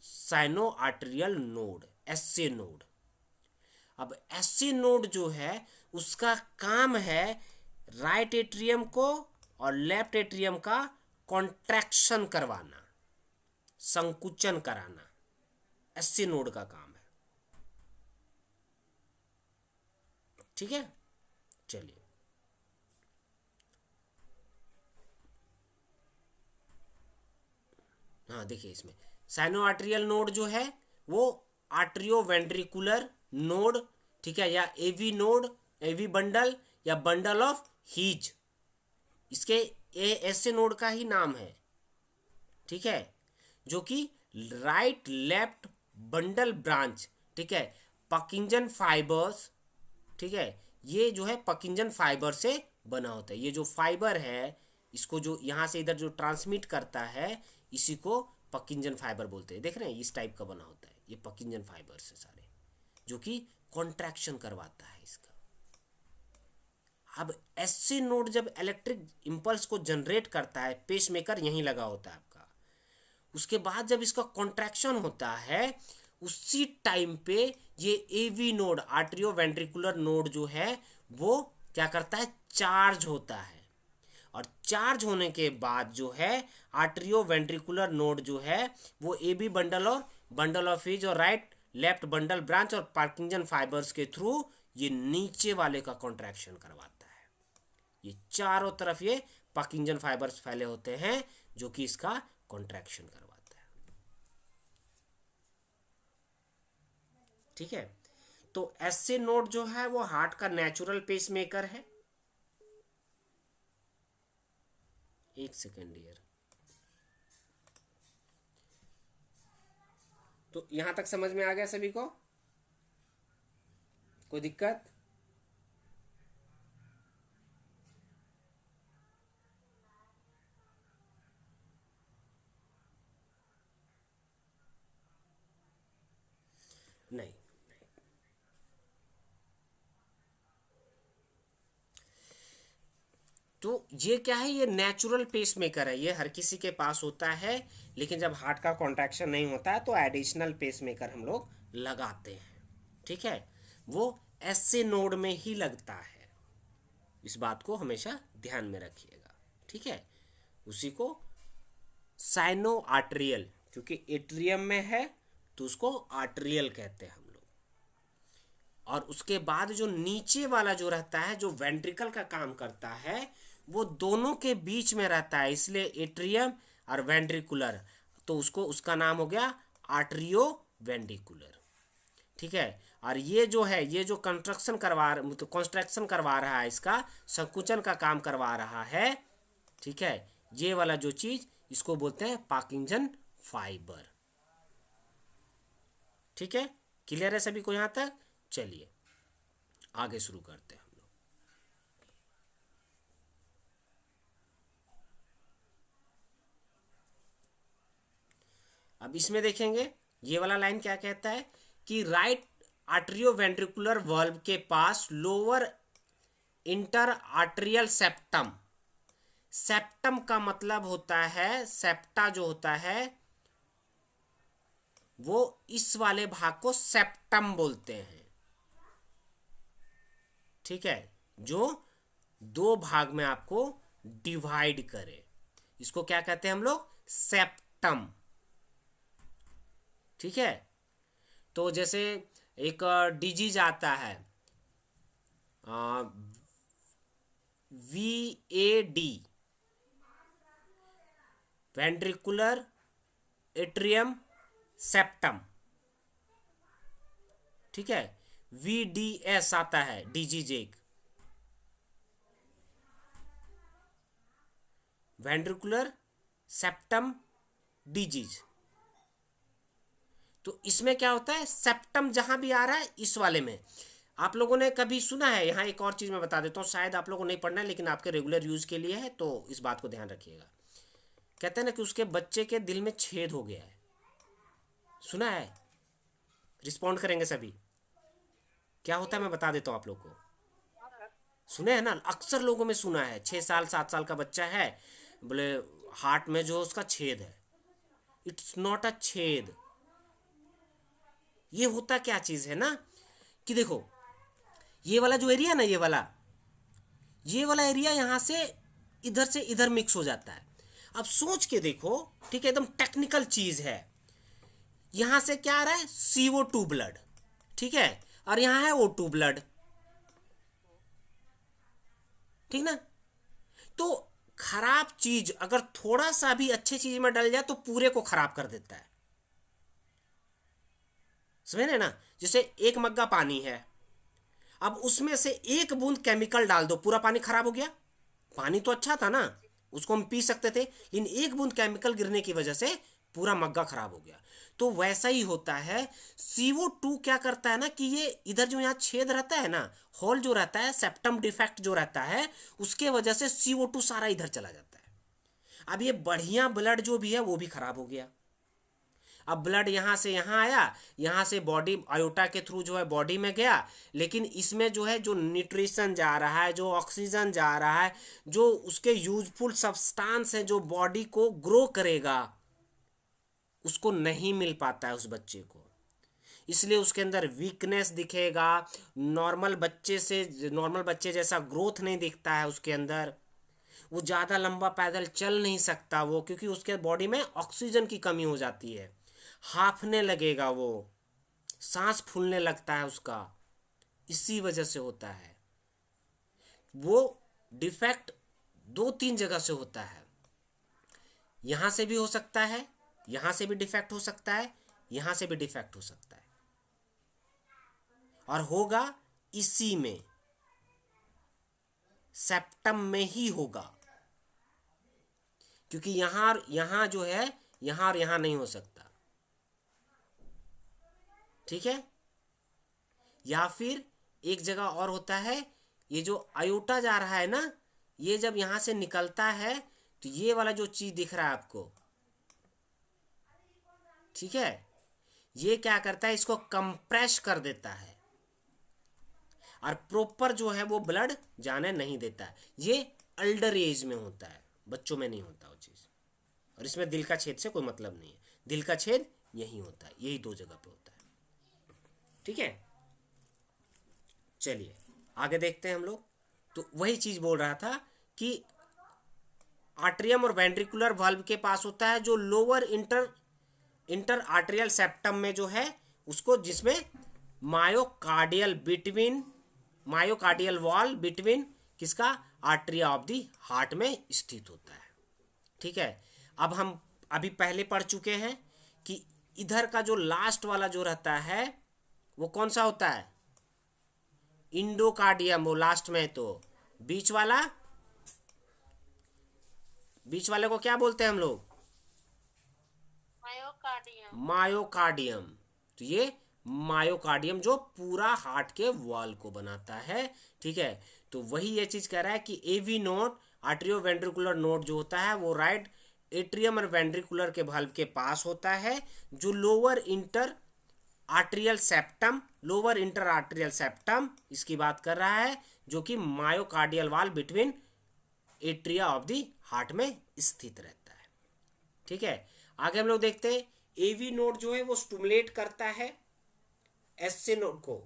[SPEAKER 1] sino arterial node, SA node. अब एसए नोड जो है उसका काम है राइट एट्रियम को और लेफ्ट एट्रियम का कॉन्ट्रैक्शन करवाना, संकुचन कराना, एसए नोड का काम है, ठीक है। चलिए, हाँ देखिए, इसमें साइनो आर्टेरियल नोड जो है वो आर्ट्रियो वेंट्रिकुलर नोड, ठीक है, या एवी नोड, एवी बंडल या बंडल ऑफ हीज, इसके ऐसे नोड का ही नाम है, ठीक है, जो कि राइट लेफ्ट बंडल ब्रांच, ठीक है, पकिंजन फाइबर्स, ठीक है, ये जो है पकिंजन फाइबर से बना होता है। ये जो फाइबर है, इसको जो यहाँ से इधर जो ट्रांसमिट करता है, इसी को पकिंजन फाइबर बोलते हैं। देख रहे हैं, इस टाइप का बना होता है, ये पकिंजन फाइबर से सारे, जो कि कॉन्ट्रैक्शन करवाता है इसका। अब एससी नोड जब इलेक्ट्रिक इंपल्स को जनरेट करता है, पेसमेकर यहीं लगा होता है आपका, उसके बाद जब इसका कॉन्ट्रैक्शन होता है, उसी टाइम पे ये AV node, atrio ventricular node जो है वो क्या करता है, चार्ज होता है। और चार्ज होने के बाद जो है आर्ट्रियो वेंट्रिकुलर नोड जो है वो एबी बंडल और बंडल ऑफ हीज और राइट लेफ्ट बंडल ब्रांच और पार्किंजन फाइबर्स के थ्रू ये नीचे वाले का कॉन्ट्रैक्शन करवाता है। ये चारों तरफ ये पार्किंजन फाइबर्स फैले होते हैं जो कि इसका कॉन्ट्रैक्शन करवाता है, ठीक है। तो एसए नोड जो है वो हार्ट का नेचुरल पेसमेकर है। एक सेकेंड यार, तो यहां तक समझ में आ गया सभी को? कोई दिक्कत? नहीं। तो ये क्या है, ये नेचुरल पेसमेकर है, ये हर किसी के पास होता है, लेकिन जब हार्ट का कॉन्ट्रैक्शन नहीं होता है तो एडिशनल पेसमेकर हम लोग लगाते हैं, ठीक है। वो एसए नोड में ही लगता है, इस बात को हमेशा ध्यान में रखिएगा, ठीक है। उसी को साइनो आर्टेरियल, क्योंकि एट्रियम में है तो उसको आर्टेरियल कहते हैं हम लोग। और उसके बाद जो नीचे वाला जो रहता है, जो वेंट्रिकल का काम करता है, वो दोनों के बीच में रहता है, इसलिए एट्रियम और वेंट्रिकुलर, तो उसको उसका नाम हो गया आर्टरियो वेंट्रिकुलर, ठीक है। और ये जो है, ये जो कंस्ट्रक्शन करवा रहा है, इसका संकुचन का काम करवा रहा है, ठीक है, ये वाला जो चीज, इसको बोलते हैं पार्किंजन फाइबर, ठीक है। क्लियर है सभी को यहां तक? चलिए आगे शुरू करते हैं हम लोग। अब इसमें देखेंगे ये वाला लाइन क्या कहता है कि राइट आर्टरियो वेंट्रिकुलर वाल्व के पास lower interatrial septum, septum का मतलब होता है, सेप्टा जो होता है वो इस वाले भाग को सेप्टम बोलते हैं, ठीक है, जो दो भाग में आपको डिवाइड करे, इसको क्या कहते हैं हम लोग, सेप्टम, ठीक है। तो जैसे एक डिजीज आता है VAD, वेंट्रिकुलर एट्रियम सेप्टम, ठीक है। VDS आता है, डिजीज एक वेंट्रिकुलर सेप्टम डिजीज। तो इसमें क्या होता है, सेप्टम जहां भी आ रहा है इस वाले में, आप लोगों ने कभी सुना है, यहाँ एक और चीज मैं बता देता हूँ, शायद आप लोगों को नहीं पढ़ना है लेकिन आपके रेगुलर यूज के लिए है, तो इस बात को ध्यान रखिएगा। कहते हैं ना कि उसके बच्चे के दिल में छेद हो गया है, सुना है? रिस्पॉन्ड करेंगे सभी? क्या होता है मैं बता देता हूँ आप लोग को, सुने हैं ना? अक्सर लोगों में सुना है, 6 साल 7 साल का बच्चा है, बोले हार्ट में जो उसका छेद है। इट्स नॉट अ छेद। ये होता क्या चीज है ना कि देखो, ये वाला जो एरिया ना, ये वाला एरिया यहां से इधर मिक्स हो जाता है। अब सोच के देखो, ठीक है, एकदम टेक्निकल चीज है। यहां से क्या आ रहा है, CO2 ब्लड, ठीक है, और यहां है O2 ब्लड, ठीक ना? तो खराब चीज अगर थोड़ा सा भी अच्छी चीज में डल जाए तो पूरे को खराब कर देता है, समझ रहे ना? जैसे एक मग्गा पानी है, अब उसमें से एक बूंद केमिकल डाल दो, पूरा पानी खराब हो गया। पानी तो अच्छा था ना, उसको हम पी सकते थे, लेकिन एक बूंद केमिकल गिरने की वजह से पूरा मग्गा खराब हो गया। तो वैसा ही होता है, CO2 क्या करता है ना कि ये इधर जो यहाँ छेद रहता है ना, होल जो रहता है, सेप्टम डिफेक्ट जो रहता है, उसके वजह से CO2 सारा इधर चला जाता है। अब ये बढ़िया ब्लड जो भी है वो भी खराब हो गया। अब ब्लड यहाँ से यहाँ आया, यहाँ से बॉडी आयोटा के थ्रू जो है बॉडी में गया, लेकिन इसमें जो है जो न्यूट्रिशन जा रहा है, जो ऑक्सीजन जा रहा है, जो उसके यूजफुल सब्सटेंस है जो बॉडी को ग्रो करेगा, उसको नहीं मिल पाता है उस बच्चे को। इसलिए उसके अंदर वीकनेस दिखेगा, नॉर्मल बच्चे जैसा ग्रोथ नहीं दिखता है उसके अंदर। वो ज़्यादा लंबा पैदल चल नहीं सकता वो, क्योंकि उसके बॉडी में ऑक्सीजन की कमी हो जाती है। हांफने लगेगा वो, सांस फूलने लगता है उसका, इसी वजह से होता है। वो डिफेक्ट 2-3 जगह से होता है, यहां से भी हो सकता है, यहां से भी डिफेक्ट हो सकता है, यहां से भी डिफेक्ट हो सकता है, और होगा इसी में, सेप्टम में ही होगा, क्योंकि यहां जो है, यहां और यहां नहीं हो सकता, ठीक है? या फिर एक जगह और होता है, ये जो आयोटा जा रहा है ना, ये जब यहां से निकलता है तो ये वाला जो चीज दिख रहा है आपको, ठीक है, ये क्या करता है, इसको कंप्रेस कर देता है और प्रॉपर जो है वो ब्लड जाने नहीं देता है। ये अल्डर एज में होता है, बच्चों में नहीं होता वो चीज। और इसमें दिल का छेद से कोई मतलब नहीं है, दिल का छेद यही होता है, यही 2 जगह पे होता है, ठीक है? चलिए आगे देखते हैं हम लोग। तो वही चीज बोल रहा था कि आर्ट्रियम और वेंट्रिकुलर वाल्व के पास होता है जो लोअर इंटर आर्टेरियल सेप्टम में जो है उसको, जिसमें मायोकार्डियल वॉल बिटवीन किसका, आर्टरिया ऑफ दी हार्ट में स्थित होता है, ठीक है? अब हम अभी पहले पढ़ चुके हैं कि इधर का जो लास्ट वाला जो रहता है वो कौन सा होता है, इंडोकार्डियम, वो लास्ट में। तो बीच वाले को क्या बोलते हैं हम लोग, मायोकार्डियम। तो ये मायोकार्डियम जो पूरा हार्ट के वॉल को बनाता है, ठीक है? तो वही ये चीज कह रहा है कि एवी नोड, आर्टेरियो वेंट्रिकुलर नोड जो होता है वो राइट एट्रियम और वेंट्रिकुलर के वाल्व के पास होता है, जो लोअर इंटर आर्टेरियल सेप्टम इसकी बात कर रहा है, जो कि myocardial valve between atria of the heart में स्थित रहता है, ठीक है? आगे हम लोग देखते हैं, एवी नोड जो है वो स्टिमुलेट करता है एसए नोड को,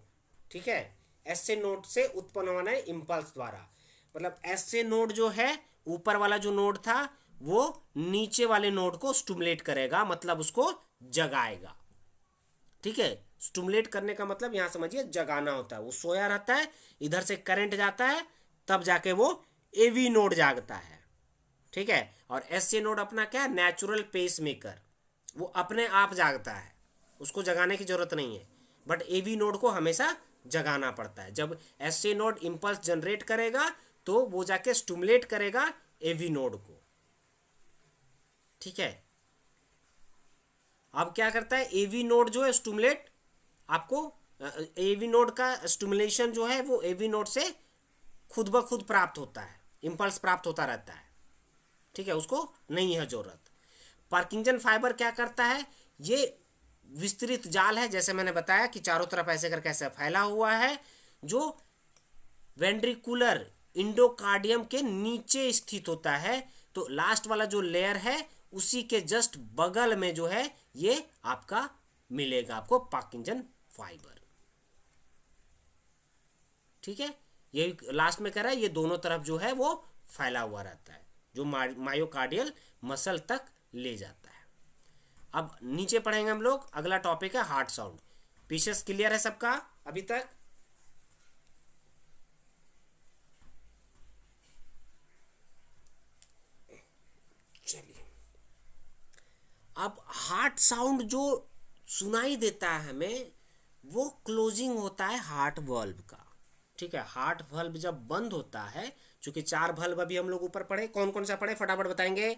[SPEAKER 1] ठीक है? एसए नोड से उत्पन्न होना है इंपल्स द्वारा, मतलब एसए नोड जो है, ऊपर वाला जो नोड था वो नीचे वाले नोड को स्टिमुलेट करेगा, मतलब उसको जगाएगा, ठीक है? स्टिमुलेट करने का मतलब यहां समझिए जगाना होता है। वो सोया रहता है, इधर से करंट जाता है, तब जाके वो एवी नोड जागता है, ठीक है? और एसए नोड अपना क्या है, नेचुरल पेस मेकर, वो अपने आप जागता है, उसको जगाने की जरूरत नहीं है। बट एवी नोड को हमेशा जगाना पड़ता है। जब एसए नोड इंपल्स जनरेट करेगा तो वो जाके स्टिमुलेट करेगा एवी नोड को, ठीक है। अब क्या करता है, एवी नोड जो है स्टिमुलेट आपको, एवी नोड का स्टिमुलेशन जो है वो एवी नोड से खुद ब खुद प्राप्त होता है, इम्पल्स प्राप्त होता रहता है, ठीक है, उसको नहीं है जरूरत। पार्किंसन फाइबर क्या करता है, ये विस्तृत जाल है, जैसे मैंने बताया कि चारों तरफ ऐसे करके ऐसे फैला हुआ है, जो वेंट्रिकुलर इंडोकार्डियम के नीचे स्थित होता है। तो लास्ट वाला जो लेयर है उसी के जस्ट बगल में जो है ये आपका मिलेगा आपको पार्किंसन फाइबर, ठीक है। ये लास्ट में कह रहा है ये दोनों तरफ जो है वो फैला हुआ रहता है, जो मायोकार्डियल मसल तक ले जाता है। अब नीचे पढ़ेंगे हम लोग, अगला टॉपिक है हार्ट साउंड। पीसेस क्लियर है सबका अभी तक? चलिए, अब हार्ट साउंड जो सुनाई देता है हमें वो क्लोजिंग होता है हार्ट वाल्व का, ठीक है। हार्ट वाल्व जब बंद होता है, चूंकि 4 वाल्व अभी हम लोग ऊपर पढ़े, कौन कौन सा पढ़े फटाफट बताएंगे,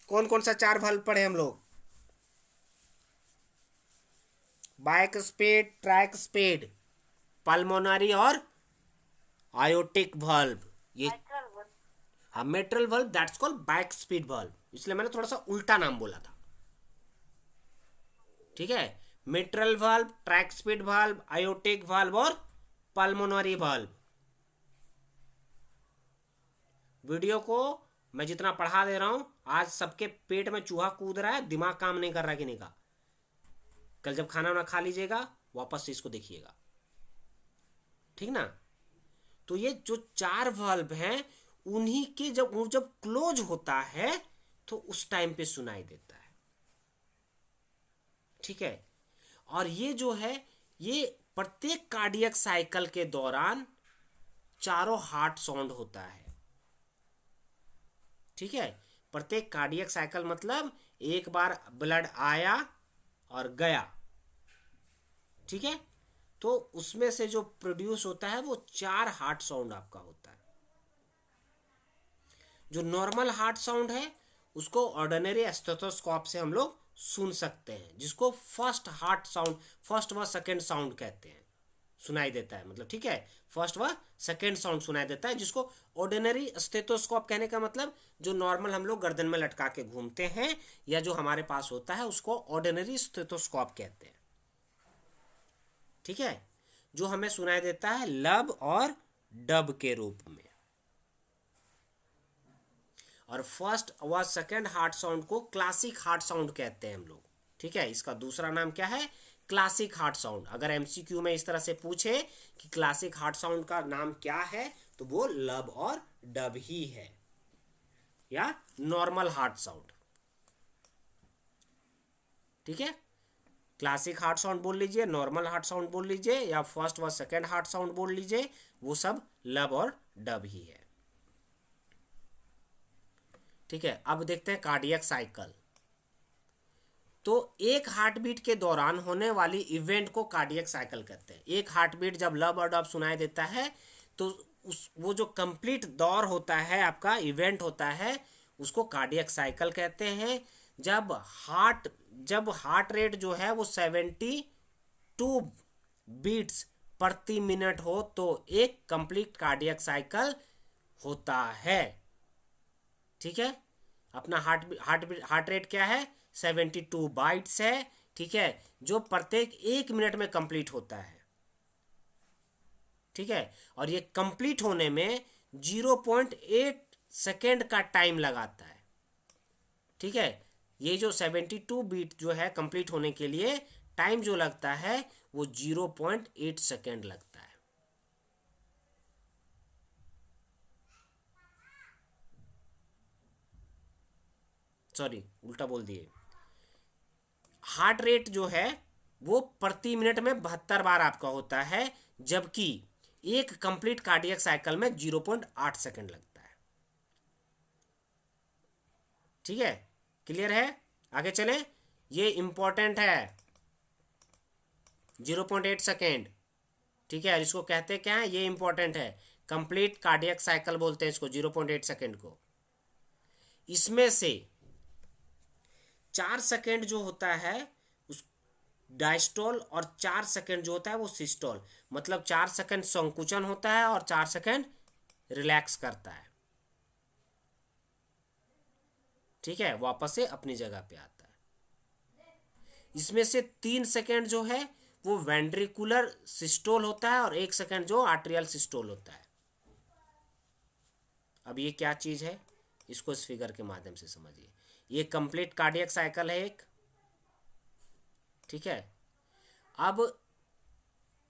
[SPEAKER 1] कौन कौन सा 4 वाल्व पढ़े हम लोग? बाइस्पेड, ट्राइस्पेड, पल्मोनरी और आयोटिक वाल्व। ये हाँ, mitral valve that's called bicuspid valve, इसलिए मैंने थोड़ा सा उल्टा नाम बोला था, ठीक है। Mitral valve, tricuspid valve, aortic valve और पल्मोनरी वाल्व। वीडियो को मैं जितना पढ़ा दे रहा हूं, आज सबके पेट में चूहा कूद रहा है, दिमाग काम नहीं कर रहा कि नहीं का। कल जब खाना वाना खा लीजिएगा वापस से इसको देखिएगा, ठीक ना। तो ये जो 4 वाल्व हैं उन्हीं के जब क्लोज होता है तो उस टाइम पे सुनाई देता है, ठीक है। और ये जो है ये प्रत्येक कार्डियक साइकिल के दौरान चारों हार्ट साउंड होता है, ठीक है। प्रत्येक कार्डियक साइकिल मतलब एक बार ब्लड आया और गया, ठीक है, तो उसमें से जो प्रोड्यूस होता है वो 4 हार्ट साउंड आपका होता है। जो नॉर्मल हार्ट साउंड है उसको ऑर्डिनरी स्टेथोस्कोप से हम लोग सुन सकते हैं, जिसको फर्स्ट हार्ट साउंड, फर्स्ट व सेकेंड साउंड कहते हैं, सुनाई देता है मतलब, ठीक है। फर्स्ट व सेकेंड साउंड सुनाई देता है, जिसको ऑर्डिनरी स्टेथोस्कोप कहने का मतलब जो नॉर्मल हम लोग गर्दन में लटका के घूमते हैं या जो हमारे पास होता है उसको ऑर्डिनरी स्टेथोस्कोप कहते हैं, ठीक है। जो हमें सुनाई देता है लब और डब के रूप में। और फर्स्ट व सेकेंड हार्ट साउंड को क्लासिक हार्ट साउंड कहते हैं हम लोग, ठीक है। इसका दूसरा नाम क्या है, क्लासिक हार्ट साउंड। अगर एमसीक्यू में इस तरह से पूछे कि क्लासिक हार्ट साउंड का नाम क्या है तो वो लब और डब ही है, या नॉर्मल हार्ट साउंड, ठीक है। क्लासिक हार्ट साउंड बोल लीजिए, नॉर्मल हार्ट साउंड बोल लीजिए, या फर्स्ट व सेकेंड हार्ट साउंड बोल लीजिए, वो सब लब और डब ही है, ठीक है। अब देखते हैं कार्डियक साइकिल। तो एक हार्ट बीट के दौरान होने वाली इवेंट को कार्डियक साइकिल कहते हैं। एक हार्ट बीट जब लब और डब सुनाई देता है तो वो जो कंप्लीट दौर होता है आपका, इवेंट होता है, उसको कार्डियक साइकिल कहते हैं। जब हार्ट रेट जो है वो 72 बीट्स प्रति मिनट हो तो एक कंप्लीट कार्डियक साइकिल होता है, ठीक है। अपना हार्ट रेट क्या है, 72 बाइट्स है, ठीक है, जो प्रत्येक 1 मिनट में कंप्लीट होता है, ठीक है। और ये कंप्लीट होने में 0.8 सेकेंड का टाइम लगाता है, ठीक है। ये जो 72 बीट जो है कंप्लीट होने के लिए टाइम जो लगता है वो 0.8 सेकेंड लगता है। सॉरी, उल्टा बोल दिए। हार्ट रेट जो है वो प्रति मिनट में 72 बार आपका होता है, जबकि एक कंप्लीट कार्डियक साइकिल में 0.8 सेकेंड लगता है, ठीक है। क्लियर है? आगे चले, ये इंपॉर्टेंट है 0.8 सेकेंड, ठीक है। इसको कहते क्या है, ये इंपॉर्टेंट है। कंप्लीट कार्डियक साइकिल बोलते हैं इसको, 0.8 सेकेंड को। इसमें से 4 सेकेंड जो होता है उस डायस्टोल, और 4 सेकेंड जो होता है वो सिस्टोल। मतलब 4 सेकेंड संकुचन होता है और 4 सेकेंड रिलैक्स करता है, ठीक है, वापस से अपनी जगह पे आता है। इसमें से 3 सेकेंड जो है वो वेंट्रिकुलर सिस्टोल होता है और 1 सेकेंड जो आर्ट्रियल सिस्टोल होता है। अब ये क्या चीज है, इसको इस फिगर के माध्यम से समझिए। ये कंप्लीट कार्डियक साइकिल है एक, ठीक है। अब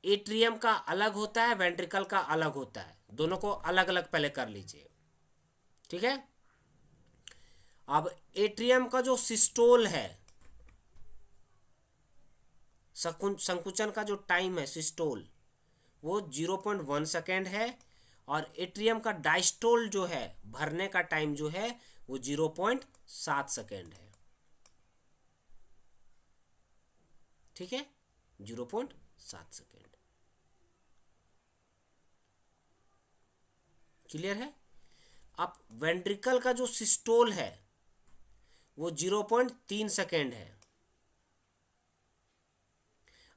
[SPEAKER 1] एट्रियम का अलग होता है, वेंट्रिकल का अलग होता है, दोनों को अलग अलग पहले कर लीजिए, ठीक है। अब एट्रियम का जो सिस्टोल है, संकुचन का जो टाइम है सिस्टोल, वो 0.1 सेकेंड है, और एट्रियम का डायस्टोल जो है, भरने का टाइम जो है, वो 0.7 सेकेंड है, ठीक है, 0.7 सेकेंड। क्लियर है। अब वेंट्रिकल का जो सिस्टोल है वो 0.3 सेकेंड है,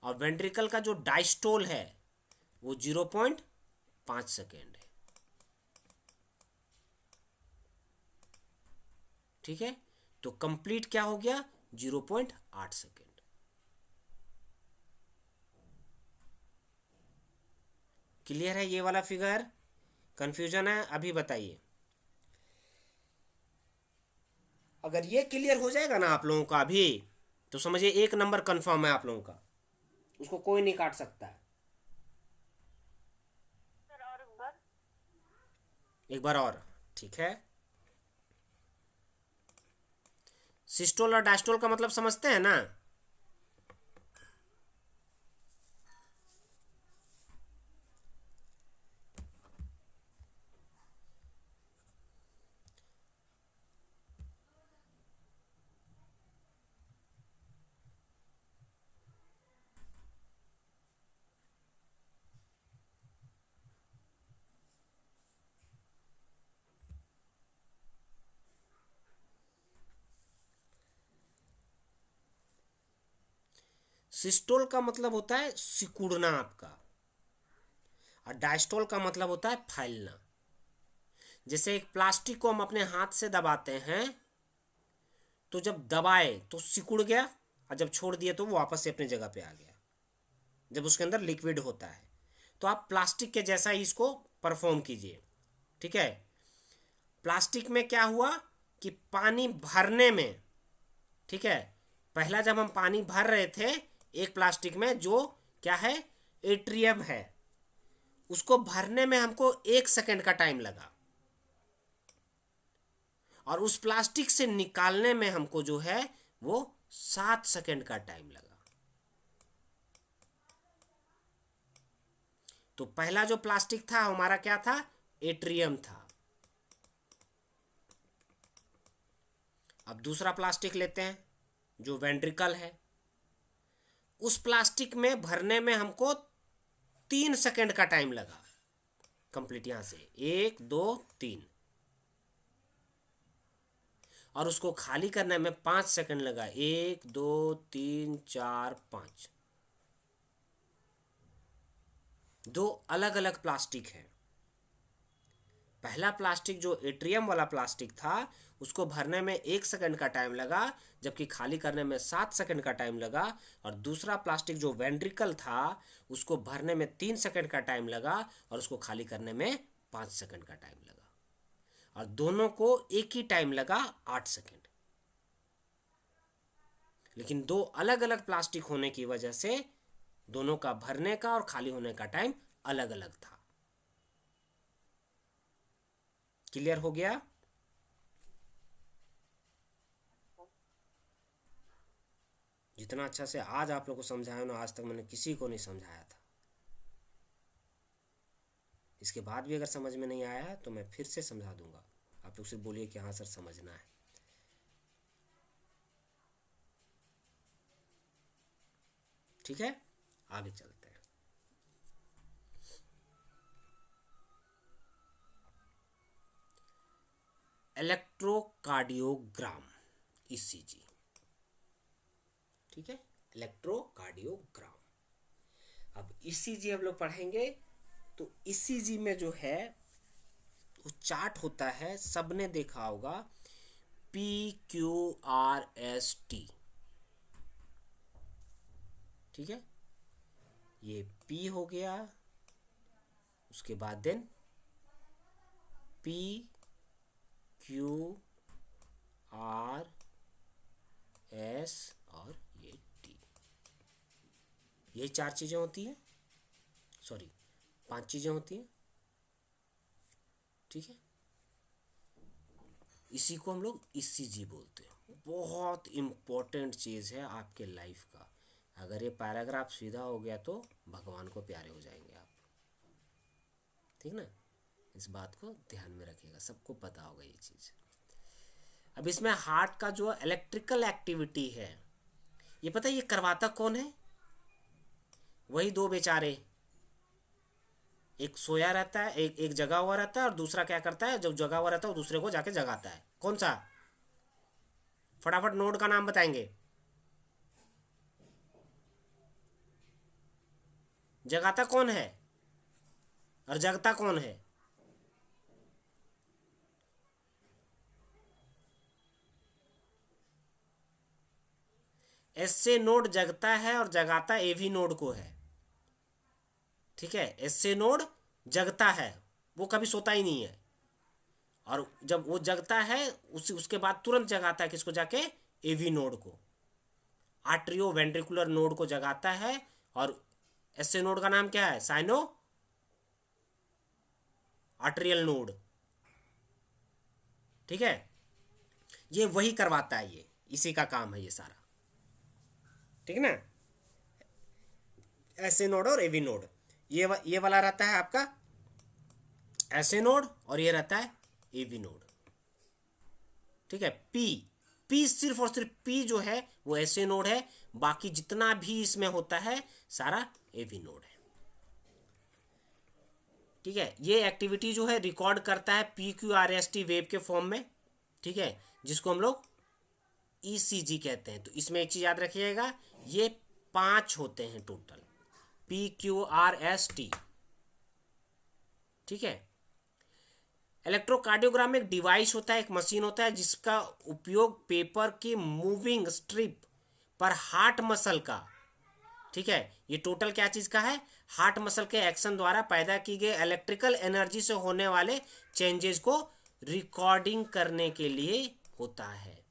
[SPEAKER 1] और वेंट्रिकल का जो डायस्टोल है वो 0.5 सेकेंड है, ठीक है। तो कंप्लीट क्या हो गया, 0.8 सेकेंड। क्लियर है ये वाला फिगर, कंफ्यूजन है अभी बताइए। अगर ये क्लियर हो जाएगा ना आप लोगों का अभी, तो समझिए 1 नंबर कंफर्म है आप लोगों का, उसको कोई नहीं काट सकता है।
[SPEAKER 2] सर और एक बार।
[SPEAKER 1] एक बार और, ठीक है। सिस्टोल और डायस्टोल का मतलब समझते हैं ना। सिस्टोल का मतलब होता है सिकुड़ना आपका, और डायस्टोल का मतलब होता है फैलना। जैसे एक प्लास्टिक को हम अपने हाथ से दबाते हैं, तो जब दबाए तो सिकुड़ गया, और जब छोड़ दिए तो वो वापस से अपनी जगह पे आ गया, जब उसके अंदर लिक्विड होता है। तो आप प्लास्टिक के जैसा ही इसको परफॉर्म कीजिए, ठीक है। प्लास्टिक में क्या हुआ कि पानी भरने में, ठीक है, पहला जब हम पानी भर रहे थे एक प्लास्टिक में, जो क्या है, एट्रियम है, उसको भरने में हमको 1 सेकेंड का टाइम लगा, और उस प्लास्टिक से निकालने में हमको जो है वो 7 सेकेंड का टाइम लगा। तो पहला जो प्लास्टिक था हमारा क्या था, एट्रियम था। अब दूसरा प्लास्टिक लेते हैं जो वेंट्रिकल है, उस प्लास्टिक में भरने में हमको 3 सेकेंड का टाइम लगा, कंप्लीट यहां से 1 2 3, और उसको खाली करने में 5 सेकेंड लगा, 1 2 3 4 5। दो अलग अलग प्लास्टिक है। पहला प्लास्टिक जो एट्रियम वाला प्लास्टिक था, उसको भरने में 1 सेकेंड का टाइम लगा, जबकि खाली करने में 7 सेकेंड का टाइम लगा। और दूसरा प्लास्टिक जो वेंट्रिकल था, उसको भरने में 3 सेकेंड का टाइम लगा, और उसको खाली करने में 5 सेकेंड का टाइम लगा। और दोनों को एक ही टाइम लगा, 8 सेकेंड। लेकिन दो अलग अलग प्लास्टिक होने की वजह से दोनों का भरने का और खाली होने का टाइम अलग अलग था। क्लियर हो गया। जितना अच्छा से आज आप लोग को समझाया ना, आज तक मैंने किसी को नहीं समझाया था। इसके बाद भी अगर समझ में नहीं आया तो मैं फिर से समझा दूंगा, आप लोग सिर्फ बोलिए कि हाँ सर समझना है। ठीक है, आगे चलते हैं। Electrocardiogram, ECG. ठीक है, इलेक्ट्रोकार्डियोग्राम। अब ईसीजी हम लोग पढ़ेंगे। तो ईसीजी में जो है वो चार्ट होता है, सबने देखा होगा, PQRST। ठीक है, ये P हो गया, उसके बाद देन PQRS और ये T। ये 4 चीज़ें होती हैं, सॉरी 5 चीज़ें होती हैं। ठीक है, इसी को हम लोग ईसीजी बोलते हैं। बहुत इम्पोर्टेंट चीज़ है आपके लाइफ का। अगर ये पैराग्राफ सीधा हो गया तो भगवान को प्यारे हो जाएंगे आप। ठीक ना, इस बात को ध्यान में रखिएगा, सबको पता होगा ये चीज़। अब इसमें हार्ट का जो इलेक्ट्रिकल एक्टिविटी है, ये पता है ये करवाता कौन है? वही 2 बेचारे, एक सोया रहता है, एक जगा हुआ रहता है, और दूसरा क्या करता है, जब जगा हुआ रहता है वो दूसरे को जाके जगाता है। कौन सा? फटाफट नोड का नाम बताएंगे। जगाता कौन है और जगता कौन है? एसए नोड जगता है और जगाता एवी नोड को है। ठीक है, एसए नोड जगता है, वो कभी सोता ही नहीं है, और जब वो जगता है उसके बाद तुरंत जगाता है किसको? जाके एवी नोड को, आर्ट्रियो वेंट्रिकुलर नोड को जगाता है। और एसए नोड का नाम क्या है? Sino atrial node. ठीक है, ये वही करवाता है, ये इसी का काम है ये सारा। ठीक है ना, एसए नोड और एवी नोड, ये वाला रहता है आपका एसए नोड, और ये रहता है एवी नोड। ठीक है, पी सिर्फ और सिर्फ पी जो है वो एसए नोड है, बाकी जितना भी इसमें होता है सारा एवी नोड है। ठीक है, ये एक्टिविटी जो है रिकॉर्ड करता है PQRST वेव के फॉर्म में। ठीक है, जिसको हम लोग ECG कहते हैं। तो इसमें एक चीज याद रखिएगा, ये 5 होते हैं टोटल, PQRST। ठीक है, इलेक्ट्रोकार्डियोग्राम एक डिवाइस होता है, एक मशीन होता है जिसका उपयोग पेपर की मूविंग स्ट्रिप पर हार्ट मसल का, ठीक है, ये टोटल क्या चीज़ का है? हार्ट मसल के एक्शन द्वारा पैदा की गई इलेक्ट्रिकल एनर्जी से होने वाले चेंजेस को रिकॉर्डिंग करने के लिए होता है।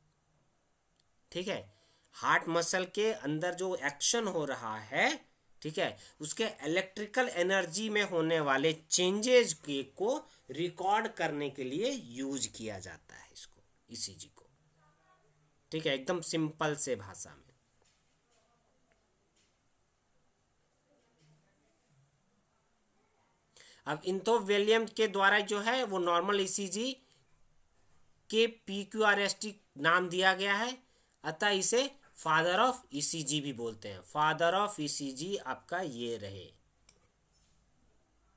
[SPEAKER 1] ठीक है, हार्ट मसल के अंदर जो एक्शन हो रहा है, ठीक है, उसके इलेक्ट्रिकल एनर्जी में होने वाले चेंजेस को रिकॉर्ड करने के लिए यूज किया जाता है इसको, ईसीजी को। ठीक है, एकदम सिंपल से भाषा में। अब इंथो विलियम के द्वारा जो है वो नॉर्मल ईसीजी के PQRST नाम दिया गया है, अतः इसे फादर ऑफ ईसीजी भी बोलते हैं। फादर ऑफ ईसीजी आपका ये रहे।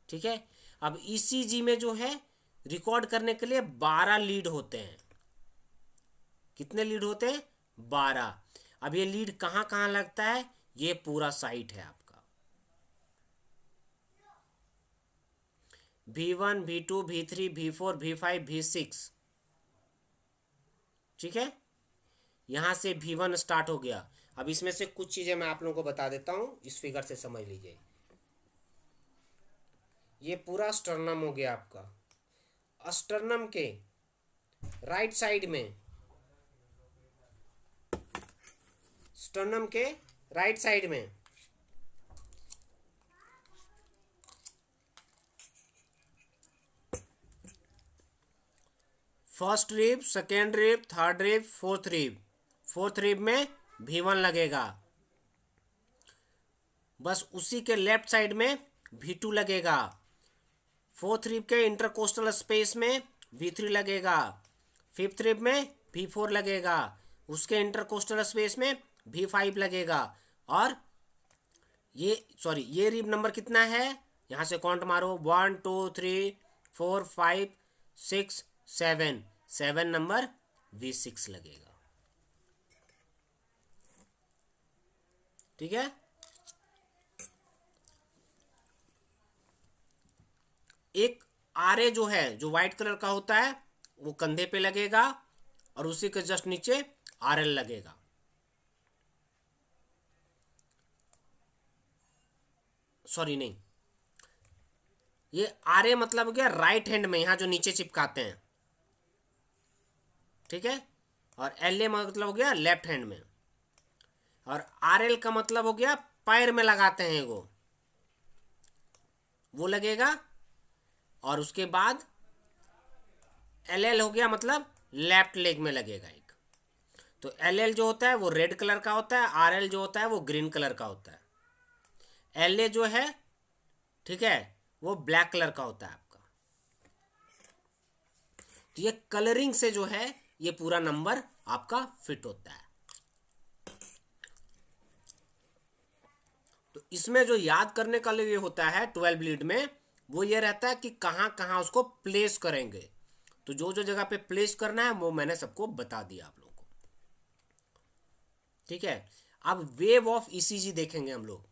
[SPEAKER 1] ठीक है, अब ईसीजी में जो है रिकॉर्ड करने के लिए 12 लीड होते हैं। कितने लीड होते हैं? 12। अब ये लीड कहाँ कहाँ लगता है? ये पूरा साइट है आपका, V1 V2 V3 V4 V5 V6। ठीक है, यहां से V1 स्टार्ट हो गया। अब इसमें से कुछ चीजें मैं आप लोगों को बता देता हूं, इस फिगर से समझ लीजिए। ये पूरा स्टर्नम हो गया आपका। स्टर्नम के राइट साइड में, स्टर्नम के राइट साइड में first rib, second rib, third rib, fourth rib. Fourth rib में V1 लगेगा, बस उसी के लेफ्ट साइड में V2 लगेगा। फोर्थ रिब के इंटरकोस्टल स्पेस में V3 लगेगा। फिफ्थ रिब में V4 लगेगा, उसके इंटरकोस्टल स्पेस में V5 लगेगा। और ये रिब नंबर कितना है? यहां से काउंट मारो, 1 2 3 4 5 6 7। 7 नंबर V6 लगेगा। ठीक है, एक RA जो है, जो व्हाइट कलर का होता है, वो कंधे पे लगेगा और उसी के जस्ट नीचे RL लगेगा। सॉरी नहीं, ये RA मतलब हो गया राइट हैंड में, यहां जो नीचे चिपकाते हैं। ठीक है, और LA मतलब हो गया लेफ्ट हैंड में, और RL का मतलब हो गया पैर में लगाते हैं वो लगेगा। और उसके बाद LL हो गया मतलब लेफ्ट लेग में लगेगा एक। तो LL जो होता है वो रेड कलर का होता है, RL जो होता है वो ग्रीन कलर का होता है। LA जो है, ठीक है, वो ब्लैक कलर का होता है आपका। तो ये कलरिंग से जो है ये पूरा नंबर आपका फिट होता है। तो इसमें जो याद करने का लिए होता है 12 लीड में, वो ये रहता है कि कहाँ कहाँ उसको प्लेस करेंगे। तो जो जो जगह पे प्लेस करना है वो मैंने सबको बता दिया आप लोगों को। ठीक है, अब वेव ऑफ ईसीजी देखेंगे हम लोग।